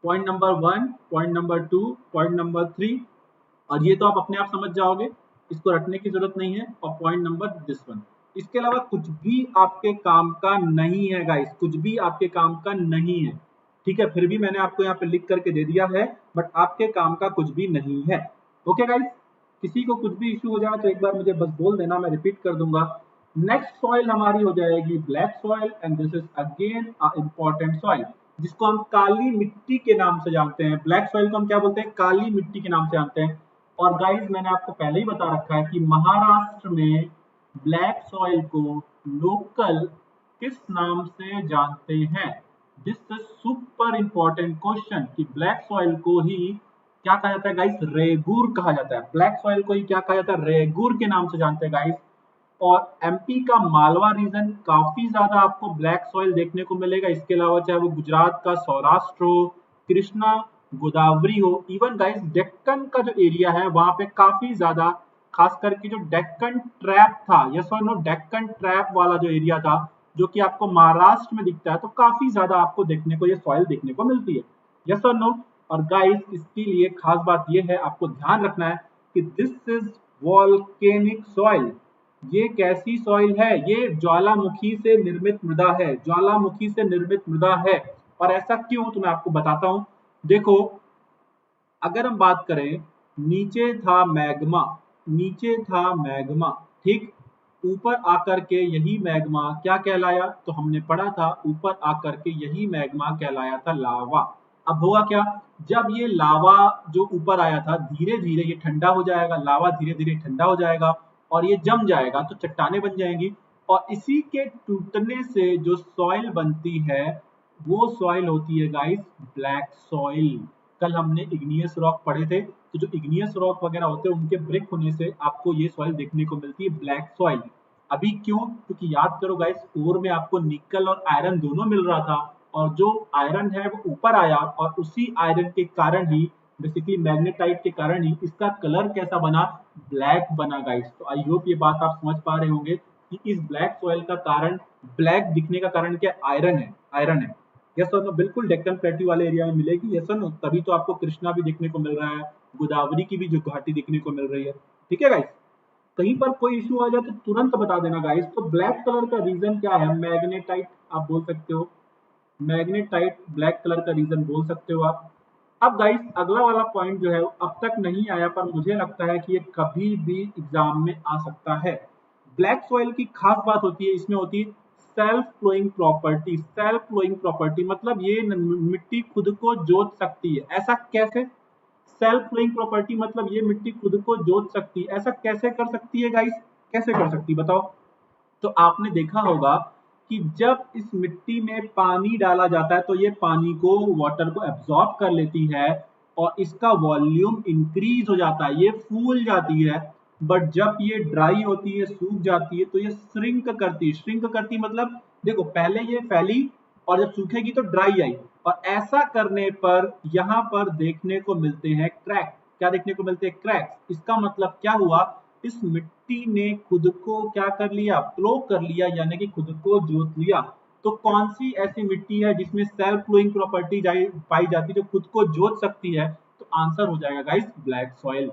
Point number 1, point number 2, point number 3, और ये तो आप अपने आप समझ जाओगे, इसको रटने की जरूरत नहीं है। और पॉइंट नंबर दिस वन। इसके अलावा कुछ भी आपके काम का नहीं है गाइस, कुछ भी आपके काम का नहीं है। ठीक है, फिर भी मैंने आपको यहाँ पे लिख करके दे दिया है, बट आपके काम का कुछ भी नहीं है। ओके गाइस, किसी को कुछ भी इश्यू हो जाए तो एक बार मुझे बस बोल देना, मैं रिपीट कर दूंगा। नेक्स्ट सॉइल हमारी हो जाएगी black soil, and this is again a important soil जिसको हम काली मिट्टी के नाम से जानते हैं। ब्लैक सॉइल को हम क्या बोलते हैं? काली मिट्टी के नाम से जानते हैं। और गाइस मैंने आपको पहले ही बता रखा है कि महाराष्ट्र में ब्लैक सॉइल को लोकल किस नाम से जानते हैं? This is super important question कि ब्लैक सॉइल को ही क्या कहा जाता है गाइस? रेगूर कहा जाता है। ब्लैक सॉइल को ही क्या कहा जाता है? रेगूर के नाम से जानते हैं गाइस। और एमपी का मालवा रीजन काफी ज्यादा आपको ब्लैक सॉइल देखने को मिलेगा। इसके अलावा चाहे वो गुजरात का सौराष्ट्र हो, कृष्णा गोदावरी हो, इवन गाइस डेक्कन का जो एरिया है वहां पे काफी ज्यादा, खास करके जो डेक्कन ट्रैप था, यस और नो, डेक्कन ट्रैप वाला जो एरिया था जो कि आपको महाराष्ट्र में दिखता है, तो काफी ज्यादा आपको देखने को ये सॉइल देखने को मिलती है। यस और नो। और गाइस इसके लिए खास बात ये है, आपको ध्यान रखना है कि दिस इज वॉल्केनिक सॉइल। ये कैसी सॉइल है? ये ज्वालामुखी से निर्मित मृदा है, ज्वालामुखी से निर्मित मृदा है। और ऐसा क्यों, तो मैं आपको बताता हूं। देखो, अगर हम बात करें, नीचे था मैग्मा, नीचे था मैग्मा, ठीक, ऊपर आकर के यही मैग्मा क्या कहलाया? तो हमने पढ़ा था ऊपर आकर के यही मैग्मा कहलाया था लावा। अब होगा क्या? जब ये लावा जो ऊपर आया था धीरे धीरे ये ठंडा हो जाएगा, लावा धीरे धीरे ठंडा हो जाएगा और ये जम जाएगा तो चट्टाने बन जाएंगी। और इसी के टूटने से जो सॉइल बनती है वो सॉइल होती है गाइस ब्लैक सॉइल। कल हमने इग्नियस रॉक पढ़े थे, तो जो इग्नियस रॉक वगैरह होते हैं उनके ब्रेक होने से आपको ये सॉइल देखने को मिलती है ब्लैक सॉइल। अभी क्यों? क्योंकि याद करो गाइस, कोर में आपको निकल और आयरन दोनों मिल रहा था, और जो आयरन है वो ऊपर आया और उसी आयरन के कारण ही, बेसिकली मैग्नेटाइट के कारण ही इसका कलर कैसा बना? ब्लैक बना गाइस। तो आई होप ये बात आप समझ पा रहे होंगे कि इस ब्लैक सॉइल का कारण, ब्लैक दिखने का कारण क्या? आयरन है, आयरन है। यस और नो, बिल्कुल डेक्कन प्लेट्यू वाले एरिया में मिलेगी। यस और नो, तभी तो आपको कृष्णा भी देखने को मिल रहा है, गोदावरी की भी जो घाटी देखने को मिल रही है। ठीक है गाइस, कहीं पर कोई इश्यू आ जाए तो तुरंत बता देना गाइस। तो ब्लैक कलर का रीजन क्या है? मैग्नेटाइट आप बोल सकते हो, मैग्नेटाइट ब्लैक कलर का रीजन बोल सकते हो आप। अब गाइस अगला वाला पॉइंट जो है अब तक नहीं आया, पर मुझे लगता है कि ये कभी भी एग्जाम में आ सकता है। ब्लैक सॉइल की खास बात होती है, इसमें होती है self flowing property. Self flowing property मतलब ये मिट्टी खुद को जोत सकती है। ऐसा कैसे? सेल्फ फ्लोइंग प्रॉपर्टी मतलब ये मिट्टी खुद को जोत सकती है। ऐसा कैसे कर सकती है गाइस? कैसे कर सकती बताओ? तो आपने देखा होगा कि जब इस मिट्टी में पानी डाला जाता है तो ये पानी को, वाटर को एब्जॉर्ब कर लेती है और इसका वॉल्यूम इंक्रीज हो जाता है, ये फूल जाती है। बट जब ये ड्राई होती है, सूख जाती है, तो ये श्रिंक करती है। श्रिंक करती मतलब देखो, पहले ये फैली और जब सूखेगी तो ड्राई आई, और ऐसा करने पर यहाँ पर देखने को मिलते हैं क्रैक। क्या देखने को मिलते हैं? क्रैक्स। इसका मतलब क्या हुआ? इस मिट्टी ने खुद को क्या कर लिया? प्लो कर लिया, यानी कि खुद को जोत लिया। तो कौन सी ऐसी मिट्टी है जिसमें सेल्फ फ्लोइंग प्रॉपर्टी पाई जाती है, जो खुद को जोत सकती है? तो आंसर हो जाएगा guys black soil.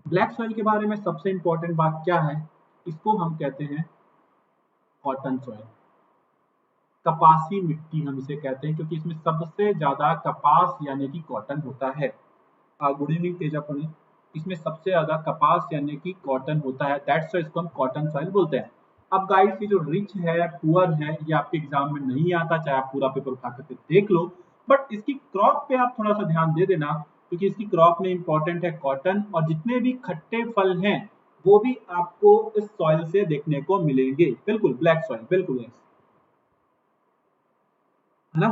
Black soil के बारे में सबसे इंपॉर्टेंट बात क्या है? इसको हम कहते हैं कॉटन सॉइल, कपासी मिट्टी हम इसे कहते हैं, क्योंकि इसमें सबसे ज्यादा कपास यानी कि कॉटन होता है। गुड इवनिंग तेजा पनी। इसमें सबसे ज्यादा कपास यानी कि कॉटन होता है, दैट्स व्हाई इसको हम कॉटन सॉइल बोलते हैं। अब गाइस ये जो रिच है, पुअर है, ये आपके एग्जाम में नहीं आता, चाहे आप पूरा पेपर उठा करके देख लो। बट इसकी क्रॉप पे आप थोड़ा सा ध्यान दे देना, क्योंकि इसकी क्रॉप में इंपॉर्टेंट है कॉटन, और जितने भी खट्टे फल हैं वो भी आपको इस सॉइल से देखने को मिलेंगे। बिल्कुल ब्लैक सॉइल, बिल्कुल guys, है ना।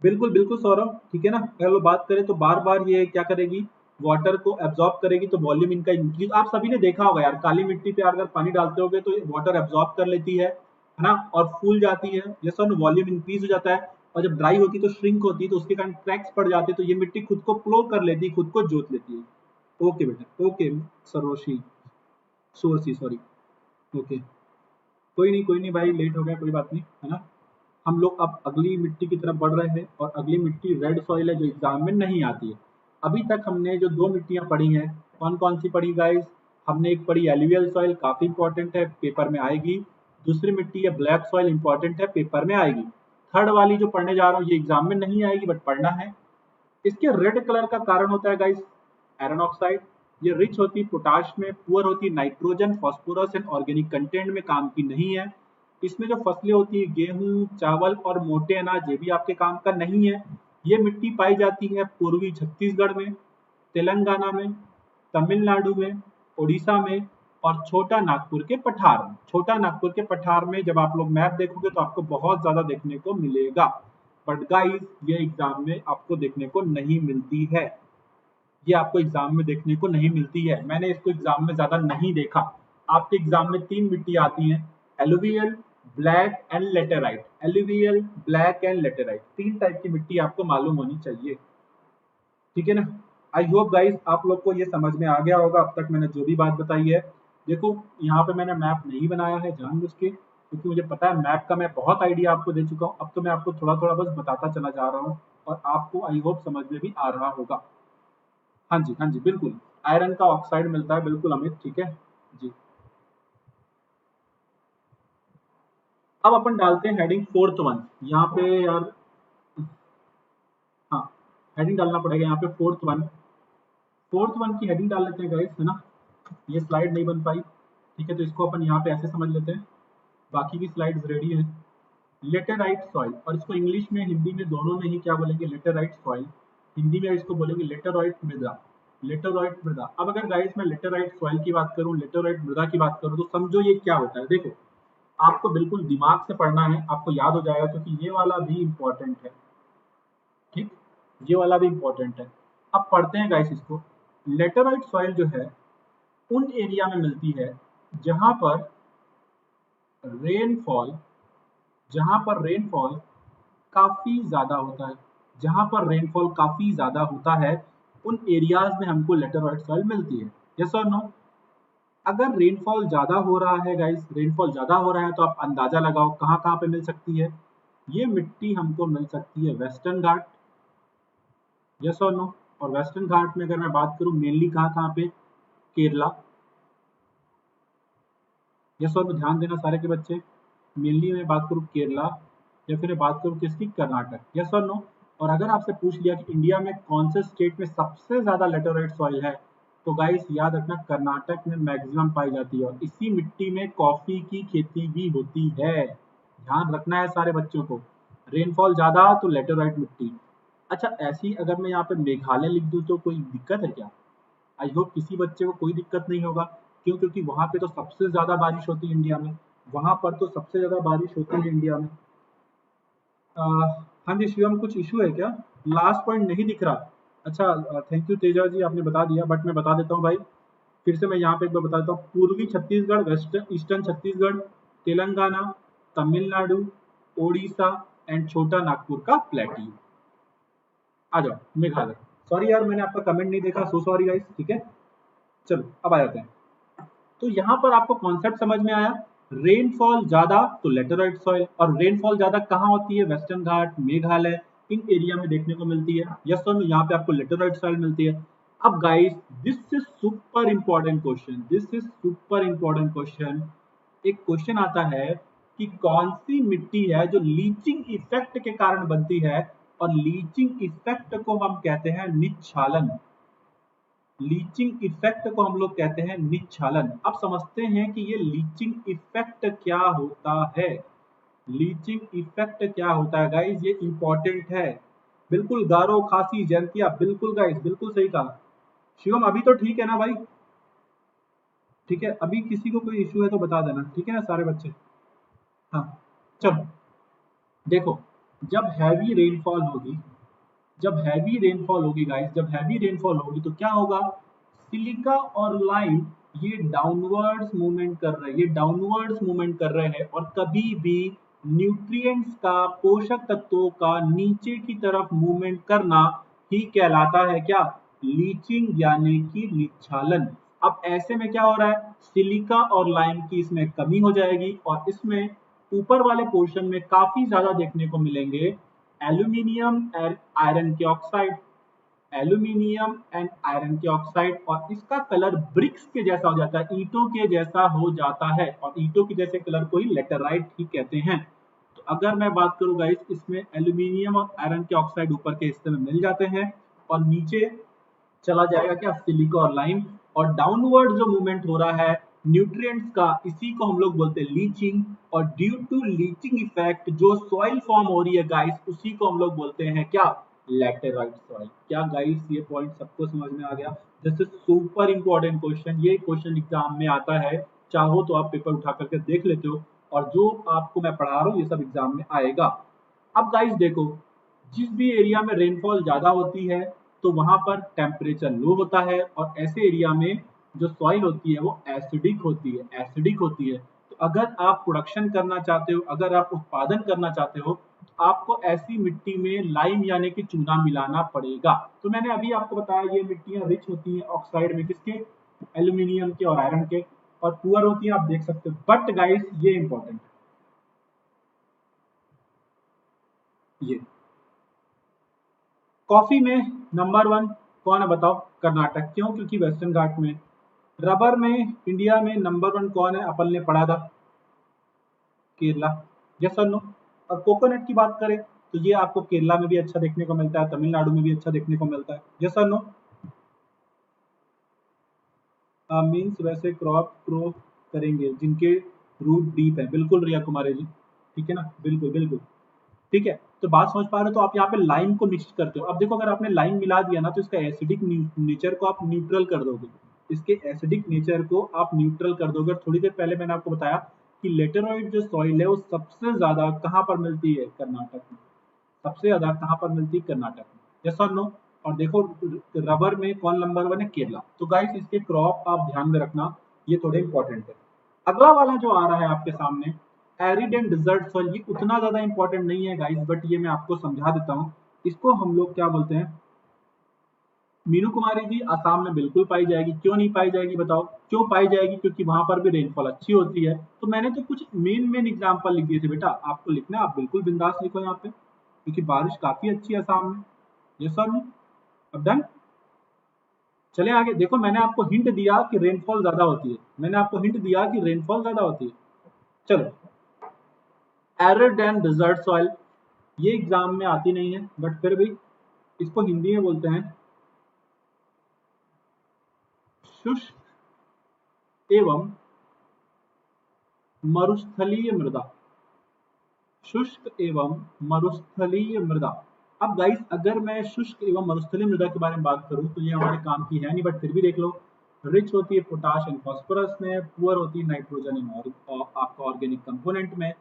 बिल्कुल बिल्कुल सौरभ, ठीक है ना। अगर लोग बात करें तो बार बार ये क्या करेगी, वाटर को एब्जॉर्ब करेगी, तो वॉल्यूम इनका इंक्रीज, आप सभी ने देखा होगा यार, काली मिट्टी पे अगर पानी डालते होगे तो वाटर एब्जॉर्ब कर लेती है ना, और फूल जाती है, ये सब वॉल्यूम इंक्रीज हो जाता है। और जब ड्राई होती है तो श्रिंक होती है, तो उसके कारण क्रैक्स पड़ जाते हैं, तो ये मिट्टी खुद को प्लो कर लेती है, खुद को जोत लेती है। ओके बेटा, ओके सरोशी, सोरसी सॉरी, ओके, कोई नहीं भाई, लेट हो गया, कोई बात नहीं, है ना। हम लोग अब अगली मिट्टी की तरफ बढ़ रहे हैं, और अगली मिट्टी रेड सॉइल है, जो एग्जाम में नहीं आती है। अभी तक हमने जो दो मिट्टियां पढ़ी हैं, कौन कौन सी पढ़ी गाइस, हमने एक पढ़ी एलुवियल सॉइल, काफी इंपॉर्टेंट है, पेपर में आएगी। दूसरी मिट्टी है ब्लैक सॉइल, इंपॉर्टेंट है, पेपर में आएगी। थर्ड वाली जो पढ़ने जा रहा हूँ, ये एग्जाम में नहीं आएगी बट पढ़ना है। इसके रेड कलर का कारण होता है गाइस आयरन ऑक्साइड। ये रिच होती पोटाश में, पुअर होती nitrogen, phosphorus and organic content में, काम की नहीं है। इसमें जो फसलें होती है गेहूं, चावल और मोटे अनाज, ये भी आपके काम का नहीं है। ये मिट्टी पाई जाती है पूर्वी छत्तीसगढ़ में, तेलंगाना में, तमिलनाडु में, उड़ीसा में, और छोटा नागपुर के पठार में। छोटा नागपुर के पठार में जब आप लोग मैप देखोगे तो आपको बहुत ज्यादा देखने को मिलेगा, बट गाइस ये एग्जाम में आपको देखने को नहीं मिलती है। ये आपको एग्जाम में देखने को नहीं मिलती है, मैंने इसको एग्जाम में ज्यादा नहीं देखा। आपके एग्जाम में तीन मिट्टी आती हैं, alluvial, black and laterite. Alluvial, black and laterite, तीन टाइप की मिट्टी आपको मालूम होनी चाहिए, ठीक है ना। आई होप गाइस आप लोग को ये समझ में आ गया होगा अब तक मैंने जो भी बात बताई है। देखो यहाँ पे मैंने मैप नहीं बनाया है जानबूझ के, क्योंकि मुझे पता है मैप का मैं बहुत आइडिया आपको दे चुका हूँ, अब तो मैं आपको थोड़ा थोड़ा बस बताता चला जा रहा हूँ, और आपको आई होप समझ में भी आ रहा होगा। हाँ जी बिल्कुल, आयरन का ऑक्साइड मिलता है, बिल्कुल अमित, ठीक है जी। अब अपन डालते हैं हेडिंग फोर्थ वन यहाँ पे यार। हाँ, हेडिंग डालना पड़ेगा यहाँ पे फोर्थ वन। फोर्थ वन की हेडिंग डाल लेते हैं गाइस, है ना। ये स्लाइड नहीं बन पाई, ठीक है, तो इसको अपन यहाँ पे ऐसे समझ लेते हैं, बाकी की स्लाइड्स रेडी है। लेटेराइट सॉइल, और इसको इंग्लिश में हिंदी में दोनों में ही क्या बोलेंगे, लेटेराइट सॉइल। हिंदी में इसको बोलेंगे लेटेराइट मृदा। लेटेराइट मृदा, अब अगर गाइस मैं लेटेराइट सॉइल की बात करूं, लेटेराइट मृदा की बात करूं, तो समझो ये क्या होता है। देखो आपको बिल्कुल दिमाग से पढ़ना है, आपको याद हो जाएगा, क्योंकि ये वाला भी इंपॉर्टेंट है, ठीक, ये वाला भी इंपॉर्टेंट है। अब पढ़ते हैं गाइस इसको। लेटेराइट सॉइल जो है उन एरिया में मिलती है जहां पर रेनफॉल, जहां पर रेनफॉल काफी ज्यादा होता है, जहां पर रेनफॉल काफी ज्यादा होता है, उन एरियाज में हमको लेटेराइट सॉइल मिलती है। यस और नो। अगर रेनफॉल ज्यादा हो रहा है गाइस, रेनफॉल ज्यादा हो रहा है, तो आप अंदाजा लगाओ कहाँ कहाँ पे मिल सकती है। ये मिट्टी हमको मिल सकती है वेस्टर्न घाट, यस और नो। और वेस्टर्न घाट में अगर मैं बात करूं मेनली कहाँ कहाँ पे, केरला, यस और नो, ध्यान देना सारे के बच्चे। मेनली मैं बात करूं केरला, या फिर मैं बात करूं किसकी, कर्नाटक, यस और नो। और अगर आपसे पूछ लिया कि इंडिया में कौन से स्टेट में सबसे ज्यादा लेटेराइट सॉइल है, तो गाइस याद रखना कर्नाटक में मैक्सिमम पाई जाती है, और इसी मिट्टी में कॉफी की खेती भी होती है। ध्यान रखना है सारे बच्चों को, रेनफॉल ज्यादा तो लेटेराइट मिट्टी। अच्छा, ऐसी अगर मैं यहाँ पे मेघालय लिख दूं तो कोई दिक्कत है क्या? आई होप किसी बच्चे को कोई दिक्कत नहीं होगा। क्यों? क्योंकि वहां पे तो सबसे ज्यादा बारिश होती है इंडिया में, वहां पर तो सबसे ज्यादा बारिश होती है इंडिया में। आ, हाँ जी शिवम, कुछ इशू है क्या? लास्ट पॉइंट नहीं दिख रहा। अच्छा, थैंक यू तेजा जी, आपने बता दिया, बट मैं बता देता हूँ भाई, फिर से मैं यहाँ पे एक बार बता देता हूँ। पूर्वी Chhattisgarh, western eastern Chhattisgarh, Telangana, Tamil Nadu, Odisha and छोटा नागपुर का प्लेटियू। आ जाओ मेघालय। सॉरी यार, मैंने आपका कमेंट नहीं देखा, सो सॉरी गाइस, ठीक है। चलो अब आ जाते हैं। तो यहाँ पर आपको कॉन्सेप्ट समझ में आया। रेनफॉल ज्यादा तो लेटेराइट सॉइल, और रेनफॉल ज्यादा कहाँ होती है, वेस्टर्न घाट, मेघालय, इन एरिया में देखने को मिलती है। यस सर, यहाँ पे आपको लेटेराइट सॉइल मिलती है। अब guys this is super important question, this is super important question. एक क्वेश्चन आता है कि कौन सी मिट्टी है जो लीचिंग इफेक्ट के कारण बनती है, और लीचिंग इफेक्ट को हम कहते हैं निच्छालन। लीचिंग इफेक्ट को हम लोग कहते हैं निच्छालन। अब समझते हैं कि ये लीचिंग इफेक्ट क्या होता है। लीचिंग इफेक्ट क्या होता है गाइस, ये इंपॉर्टेंट है। बिल्कुल, गारो खांसी जयंतिया, बिल्कुल गाइस, बिल्कुल सही कहा। शिवम अभी तो ठीक है ना भाई? ठीक है, अभी किसी को कोई इश्यू है तो बता देना, ठीक है ना सारे बच्चे? हाँ, चलो देखो, जब हैवी रेनफॉल होगी, जब हैवी रेनफॉल होगी गाइस, जब हैवी रेनफॉल होगी तो क्या होगा, सिलिका और लाइम ये डाउनवर्ड्स मूवमेंट कर रहे हैं, ये डाउनवर्ड्स मूवमेंट कर रहे हैं, और कभी भी न्यूट्रिएंट्स का, पोषक तत्वों का नीचे की तरफ मूवमेंट करना ही कहलाता है क्या, लीचिंग यानी कि निच्छालन। अब ऐसे में क्या हो रहा है, सिलिका और लाइम की इसमें कमी हो जाएगी, और इसमें ऊपर वाले पोर्शन में काफी ज्यादा देखने को मिलेंगे एल्यूमिनियम एंड आयरन के ऑक्साइड, एल्यूमिनियम एंड आयरन के ऑक्साइड, और इसका कलर ब्रिक्स के जैसा हो जाता है, ईंटों के जैसा हो जाता है, और ईंटों के जैसे कलर को ही लेटेराइट ही कहते हैं। तो अगर मैं बात करूं गाइस, इसमें एल्यूमिनियम और आयरन के ऑक्साइड ऊपर के हिस्से में मिल जाते हैं, और नीचे चला जाएगा क्या, सिलिका और लाइम, और डाउनवर्ड जो मूवमेंट हो रहा है न्यूट्रिएंट्स का, इसी को हम लोग बोलते हैं लीचिंग, और ड्यू टू लीचिंग इफेक्ट जो सॉइल फॉर्म हो रही है गाइस, उसी को हम लोग बोलते हैं क्या, लैटेराइट सॉइल। क्या गाइस ये पॉइंट सबको समझ में आ गया? This is super important question, ये क्वेश्चन एग्जाम में आता है, चाहो तो आप पेपर उठा करके देख लेते हो, और जो आपको मैं पढ़ा रहा हूँ ये सब एग्जाम में आएगा। अब गाइस देखो, जिस भी एरिया में रेनफॉल ज्यादा होती है तो वहां पर टेम्परेचर लो होता है, और ऐसे एरिया में जो सॉइल होती है वो एसिडिक होती है, एसिडिक होती है। तो अगर आप प्रोडक्शन करना चाहते हो, अगर आप उत्पादन करना चाहते हो, तो आपको ऐसी मिट्टी में लाइम यानी कि चूना मिलाना पड़ेगा। तो मैंने अभी आपको बताया ये मिट्टियां रिच होती हैं ऑक्साइड में, किसके, एल्यूमिनियम के और आयरन के, और पुअर होती है, आप देख सकते हो। बट गाइस ये इंपॉर्टेंट है, ये कॉफी में नंबर वन कौन है बताओ, कर्नाटक। क्यों? क्योंकि वेस्टर्न घाट में। रबर में इंडिया में नंबर वन कौन है, अपन ने पढ़ा था, केरला। यस और नो? और कोकोनट की बात करें तो ये आपको केरला में भी अच्छा देखने को मिलता है, तमिलनाडु में भी अच्छा देखने को मिलता है। यस और नो? मीन्स वैसे क्रॉप ग्रो करेंगे जिनके रूट डीप है, बिल्कुल रिया कुमारी जी, ठीक है ना, बिल्कुल बिल्कुल। ठीक है, तो बात समझ पा रहे हो? तो आप यहाँ पे लाइम को मिक्स करते हो। अब देखो, अगर आपने लाइम मिला दिया ना तो इसका एसिडिक नेचर को आप न्यूट्रल कर दोगे, इसके एसिडिक नेचर को आप न्यूट्रल कर दोगे। और थोड़ी देर पहले मैंने आपको बताया कि लेटेराइट जो सॉइल है वो सबसे ज्यादा कहाँ पर मिलती है, कर्नाटक में। सबसे ज्यादा कहाँ पर मिलती है, कर्नाटक में। यस और नो? और देखो, रबर में कौन नंबर वन है, केरला। तो गाइस इसके क्रॉप आप ध्यान में रखना, ये थोड़े इंपॉर्टेंट है। अगला वाला जो आ रहा है आपके सामने, एरिड एंड डिजर्ट सॉइल, ये उतना ज्यादा इंपॉर्टेंट नहीं है गाइस, बट ये मैं आपको समझा देता हूँ। इसको हम लोग क्या बोलते हैं, मीनू कुमारी जी, आसाम में बिल्कुल पाई जाएगी। क्यों नहीं पाई जाएगी बताओ? क्यों पाई जाएगी? क्योंकि वहां पर भी रेनफॉल अच्छी होती है। तो मैंने तो कुछ मेन मेन एग्जाम्पल लिख दिए थे बेटा, आपको लिखना है, आप बिल्कुल बिंदास लिखो यहाँ पे, क्योंकि बारिश काफी अच्छी है आसाम में। Yes sir no? अब डन, चले आगे। देखो, मैंने आपको हिंट दिया कि रेनफॉल ज्यादा होती है, मैंने आपको हिंट दिया कि रेनफॉल ज्यादा होती है। चलो, एरिड एंड डिजर्ट सॉइल, ये एग्जाम में आती नहीं है, बट फिर भी इसको हिंदी में बोलते हैं शुष्क एवं मरुस्थलीय मृदा, शुष्क एवं मरुस्थलीय मृदा। अब गाइस, अगर मैं शुष्क एवं मरुस्थलीय मृदा के बारे में बात करूं तो ये हमारे काम की है नहीं, बट फिर भी देख लो। रिच होती है पोटाश एंड फास्फोरस में, पुअर होती है नाइट्रोजन एंड आपका ऑर्गेनिक कंपोनेंट में।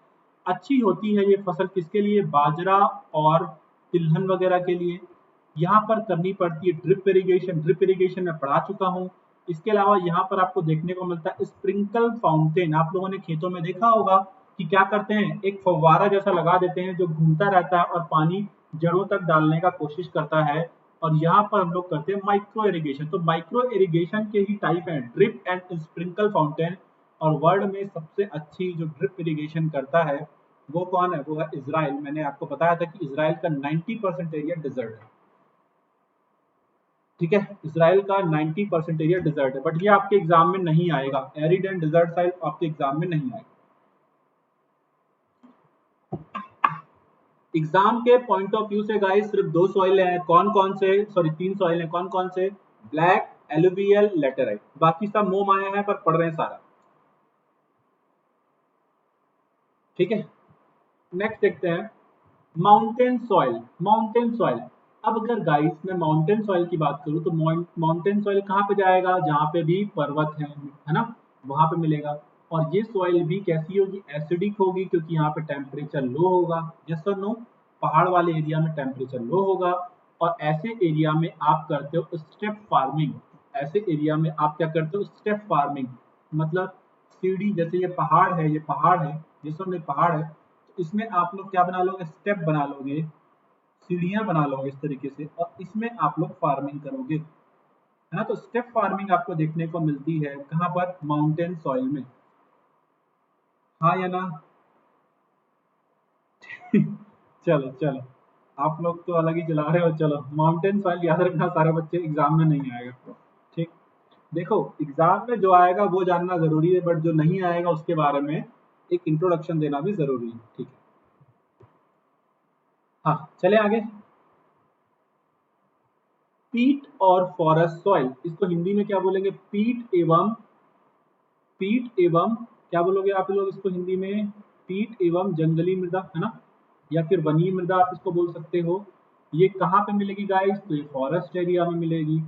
अच्छी होती है ये फसल किसके लिए, बाजरा और तिलहन वगैरह के लिए। यहाँ पर करनी पड़ती है ड्रिप इरिगेशन, ड्रिप इरिगेशन मैं पढ़ा चुका हूँ। इसके अलावा यहाँ पर आपको देखने को मिलता है स्प्रिंकल फाउंटेन। आप लोगों ने खेतों में देखा होगा कि क्या करते हैं, एक फव्वारा जैसा लगा देते हैं जो घूमता रहता है और पानी जड़ों तक डालने का कोशिश करता है। और यहाँ पर हम लोग करते हैं माइक्रो इरिगेशन। तो माइक्रो इरिगेशन के ही टाइप है ड्रिप एंड स्प्रिंकल फाउंटेन। और वर्ल्ड में सबसे अच्छी जो ड्रिप इरिगेशन करता है वो कौन है, वो है इसराइल। मैंने आपको बताया था कि इसराइल का 90% एरिया डिजर्ट है, ठीक है, इसराइल का 90% एरिया डिजर्ट है, बट ये आपके एग्जाम में नहीं आएगा, एरिड एंड डिजर्ट साइल आपके एग्जाम में नहीं आएगा। एग्जाम के पॉइंट ऑफ व्यू से गाइस सिर्फ दो सॉइल हैं, कौन कौन से, सॉरी तीन सॉइल हैं, कौन कौन से, ब्लैक, एलुवियल, लेटेराइट। बाकी सब मोह माया है, पर पढ़ रहे हैं सारा, ठीक है। नेक्स्ट देखते हैं माउंटेन सॉइल। माउंटेन सॉइल, अब अगर गाइस मैं माउंटेन सॉइल की बात करूं तो माउंटेन सॉइल कहाँ पे जाएगा, जहाँ पे भी पर्वत है ना, वहां पे मिलेगा। और ये सॉइल भी कैसी होगी, एसिडिक होगी, क्योंकि यहाँ पे टेम्परेचर लो होगा। यस और नो, पहाड़ वाले एरिया में टेम्परेचर लो होगा। और ऐसे एरिया में आप करते हो स्टेप फार्मिंग। ऐसे एरिया में आप क्या करते हो, स्टेप फार्मिंग, मतलब सीढ़ी, जैसे ये पहाड़ है, ये पहाड़ है, ये सब में पहाड़ है, तो इसमें आप लोग क्या बना लोगे, स्टेप बना लोगे, सीढ़ियां बना लोगे इस तरीके से, और इसमें आप लोग फार्मिंग करोगे, है ना। तो स्टेप फार्मिंग आपको देखने को मिलती है कहाँ पर, माउंटेन सॉइल में। हाँ या ना? चलो चलो, आप लोग तो अलग ही चला रहे हो। चलो, माउंटेन सॉइल याद रखना, सारे बच्चे, एग्जाम में नहीं आएगा। ठीक, देखो एग्जाम में जो आएगा वो जानना जरूरी है, बट जो नहीं आएगा उसके बारे में एक इंट्रोडक्शन देना भी जरूरी है। ठीक है, हाँ चले आगे। पीट और फॉरेस्ट सॉइल, इसको हिंदी में क्या बोलेंगे, पीट एवं क्या बोलोगे आप लोग इसको हिंदी में, पीट एवं जंगली मृदा, है ना, या फिर वनीय मृदा आप इसको बोल सकते हो। ये कहाँ पे मिलेगी गाइस, तो ये फॉरेस्ट एरिया में मिलेगी।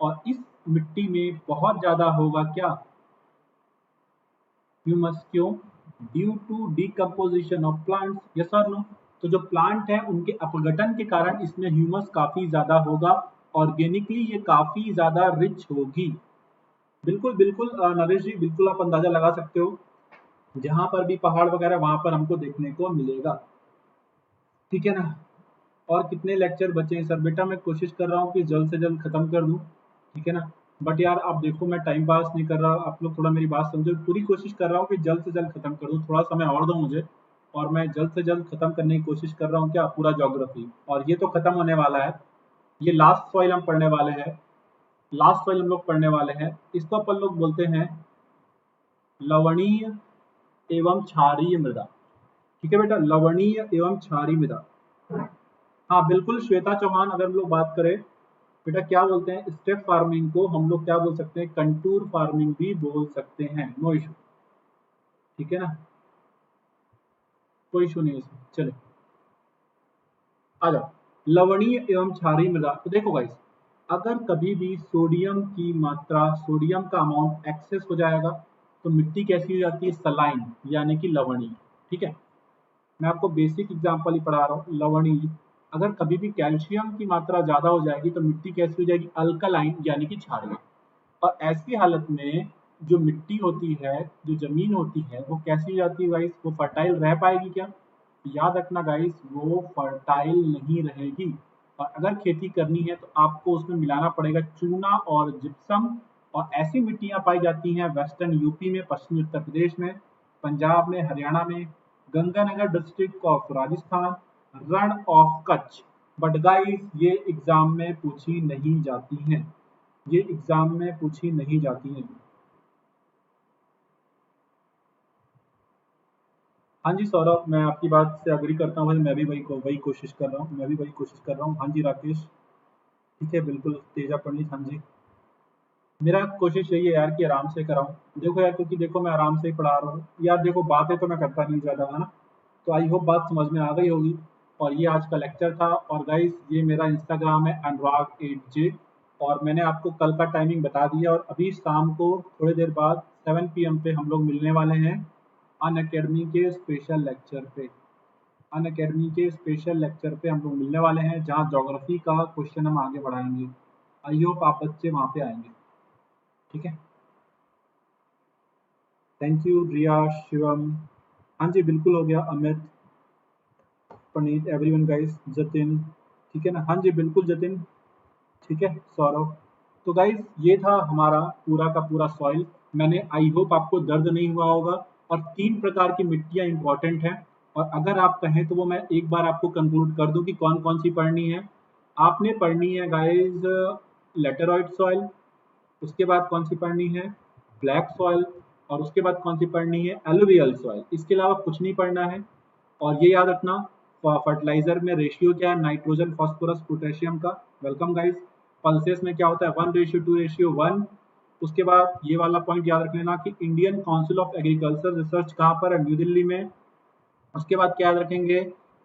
और इस मिट्टी में बहुत ज्यादा होगा क्या, ह्यूमस, क्यों, due to decomposition of plants. Yes और नो, तो जो प्लांट है उनके अपघटन के कारण इसमें ह्यूमस काफी ज्यादा होगा, ऑर्गेनिकली ये काफी ज्यादा रिच होगी। बिल्कुल बिल्कुल नरेश जी, बिल्कुल आप अंदाजा लगा सकते हो, जहां पर भी पहाड़ वगैरह वहां पर हमको देखने को मिलेगा। ठीक है ना। और कितने लेक्चर बचे हैं सर, बेटा मैं कोशिश कर रहा हूँ कि जल्द से जल्द खत्म कर दूं। ठीक है ना, बट यार आप देखो मैं टाइम पास नहीं कर रहा, आप लोग थोड़ा मेरी बात समझो, पूरी कोशिश कर रहा हूँ कि जल्द से जल्द खत्म कर दूं, थोड़ा समय और दो मुझे। और मैं जल्द से जल्द खत्म करने की कोशिश कर रहा हूँ, क्या, पूरा ज्योग्राफी। और ये तो खत्म होने वाला है, ये लास्ट सॉइल हम पढ़ने वाले हैं। लास्ट सॉइल हम लोग पढ़ने वाले हैं, इसको अपन लोग बोलते हैं लवणीय एवं क्षारीय मृदा। ठीक है बेटा, लवणीय एवं क्षारीय मृदा। हाँ बिल्कुल श्वेता चौहान, अगर हम लोग बात करें बेटा, क्या बोलते हैं, स्टेप फार्मिंग को हम लोग क्या बोल सकते हैं, कंटूर फार्मिंग भी बोल सकते हैं, नो इशू। ठीक है ना, कोई इशू नहीं है इसमें। चलो आ जाओ, लवणीय एवं क्षारीय मृदा। तो देखो गाइस, अगर कभी भी सोडियम की मात्रा, सोडियम का अमाउंट एक्सेस हो जाएगा, तो मिट्टी कैसी हो जाती है, सलाइन, यानी कि लवणीय। ठीक है, मैं आपको बेसिक एग्जांपल ही पढ़ा रहा हूँ, लवणीय। अगर कभी भी कैल्शियम की मात्रा ज्यादा हो जाएगी तो मिट्टी कैसी हो जाएगी, अल्कलाइन, यानी कि क्षारीय। और ऐसी हालत में जो मिट्टी होती है, जो जमीन होती है, वो कैसी हो जाती है गाइस, वो फर्टाइल रह पाएगी क्या, याद रखना गाइस, वो फर्टाइल नहीं रहेगी। और अगर खेती करनी है तो आपको उसमें मिलाना पड़ेगा चूना और जिप्सम। और ऐसी मिट्टियां पाई जाती हैं वेस्टर्न यूपी में, पश्चिमी उत्तर प्रदेश में, पंजाब में, हरियाणा में, Ganganagar district of Rajasthan, Rann of Kutch. But guys ये एग्जाम में पूछी नहीं जाती हैं, ये एग्जाम में पूछी नहीं जाती हैं। हाँ जी सौरभ, मैं आपकी बात से अग्री करता हूँ भाई, मैं भी वही कोशिश कर रहा हूँ, मैं भी वही कोशिश कर रहा हूँ। हाँ जी राकेश, ठीक है, बिल्कुल तेजा पंडित, हाँ जी। मेरा कोशिश यही है यार कि आराम से कराऊं। देखो यार, क्योंकि देखो मैं आराम से ही पढ़ा रहा हूँ यार, देखो बातें तो मैं करता नहीं ज़्यादा, है ना। तो आई होप बात समझ में आ गई होगी। और ये आज का लेक्चर था। और गाइस ये मेरा इंस्टाग्राम है अनुराग 8J। और मैंने आपको कल का टाइमिंग बता दिया, और अभी शाम को थोड़ी देर बाद 7 PM पे हम लोग मिलने वाले हैं अन अकेडमी के स्पेशल लेक्चर पे। अन अकेडमी के स्पेशल लेक्चर पे हम लोग मिलने वाले हैं, जहाँ ज्योग्राफी का क्वेश्चन हम आगे बढ़ाएंगे। आई होप आप बच्चे वहाँ पे आएंगे। ठीक है, थैंक यू रिया, शिवम। हाँ जी बिल्कुल हो गया, अमित, पनीत, एवरीवन गाइस, जतिन। ठीक है ना, हाँ जी बिल्कुल जतिन। ठीक है सौरभ। तो गाइस ये था हमारा पूरा का पूरा सॉइल। मैंने, आई होप आपको दर्द नहीं हुआ होगा। और 3 प्रकार की मिट्टियां इंपॉर्टेंट हैं। और अगर आप कहें तो वो मैं एक बार आपको कंक्लूड कर दूं कि कौन कौन सी पढ़नी है। आपने पढ़नी है गाइस लेटेरॉइड सॉइल, उसके बाद कौन सी पढ़नी है, ब्लैक सॉइल, और उसके बाद कौन सी पढ़नी है, एलुवियल सॉइल। इसके अलावा कुछ नहीं पढ़ना है। और ये याद रखना, फर्टिलाइजर में रेशियो क्या है, नाइट्रोजन, फास्फोरस, पोटेशियम का। Welcome guys. पल्सेस में क्या होता है, 1:2:1। उसके बाद ये वाला पॉइंट याद रख लेना कि Indian council of agriculture research कहाँ पर है, न्यू दिल्ली में। उसके बाद क्या याद रखेंगे,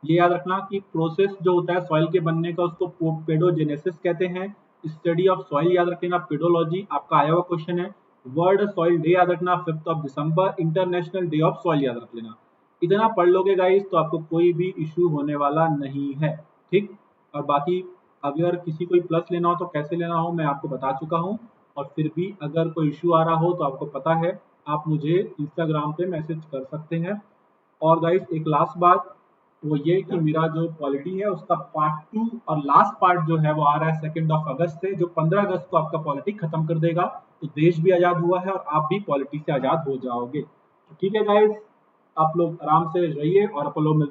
ये याद रखना कि प्रोसेस जो होता है सॉइल के बनने का उसको पेडोजेनेसिस कहते हैं। स्टडी ऑफ सॉइल याद रखेगा, पेडोलॉजी आपका आया हुआ क्वेश्चन है। वर्ल्ड सॉइल डे याद रखना 5 दिसंबर, इंटरनेशनल डे ऑफ सॉइल याद रख लेना। इतना पढ़ लोगे गाइस तो आपको कोई भी इशू होने वाला नहीं है, ठीक। और बाकी अगर किसी को प्लस लेना हो तो कैसे लेना हो मैं आपको बता चुका हूँ। और फिर भी अगर कोई इशू आ रहा हो तो आपको पता है, आप मुझे इंस्टाग्राम पे मैसेज कर सकते हैं। और गाइस एक लास्ट बात वो ये कि मेरा जो पॉलिटी है उसका पार्ट 2 और लास्ट पार्ट जो है वो आ रहा है 2 अगस्त से, जो 15 अगस्त को आपका पॉलिटी खत्म कर देगा। तो देश भी आजाद हुआ है और आप भी पॉलिटी से आजाद हो जाओगे। तो ठीक है गाइस, आप लोग आराम से रहिए और अपन लोग मिलते हैं।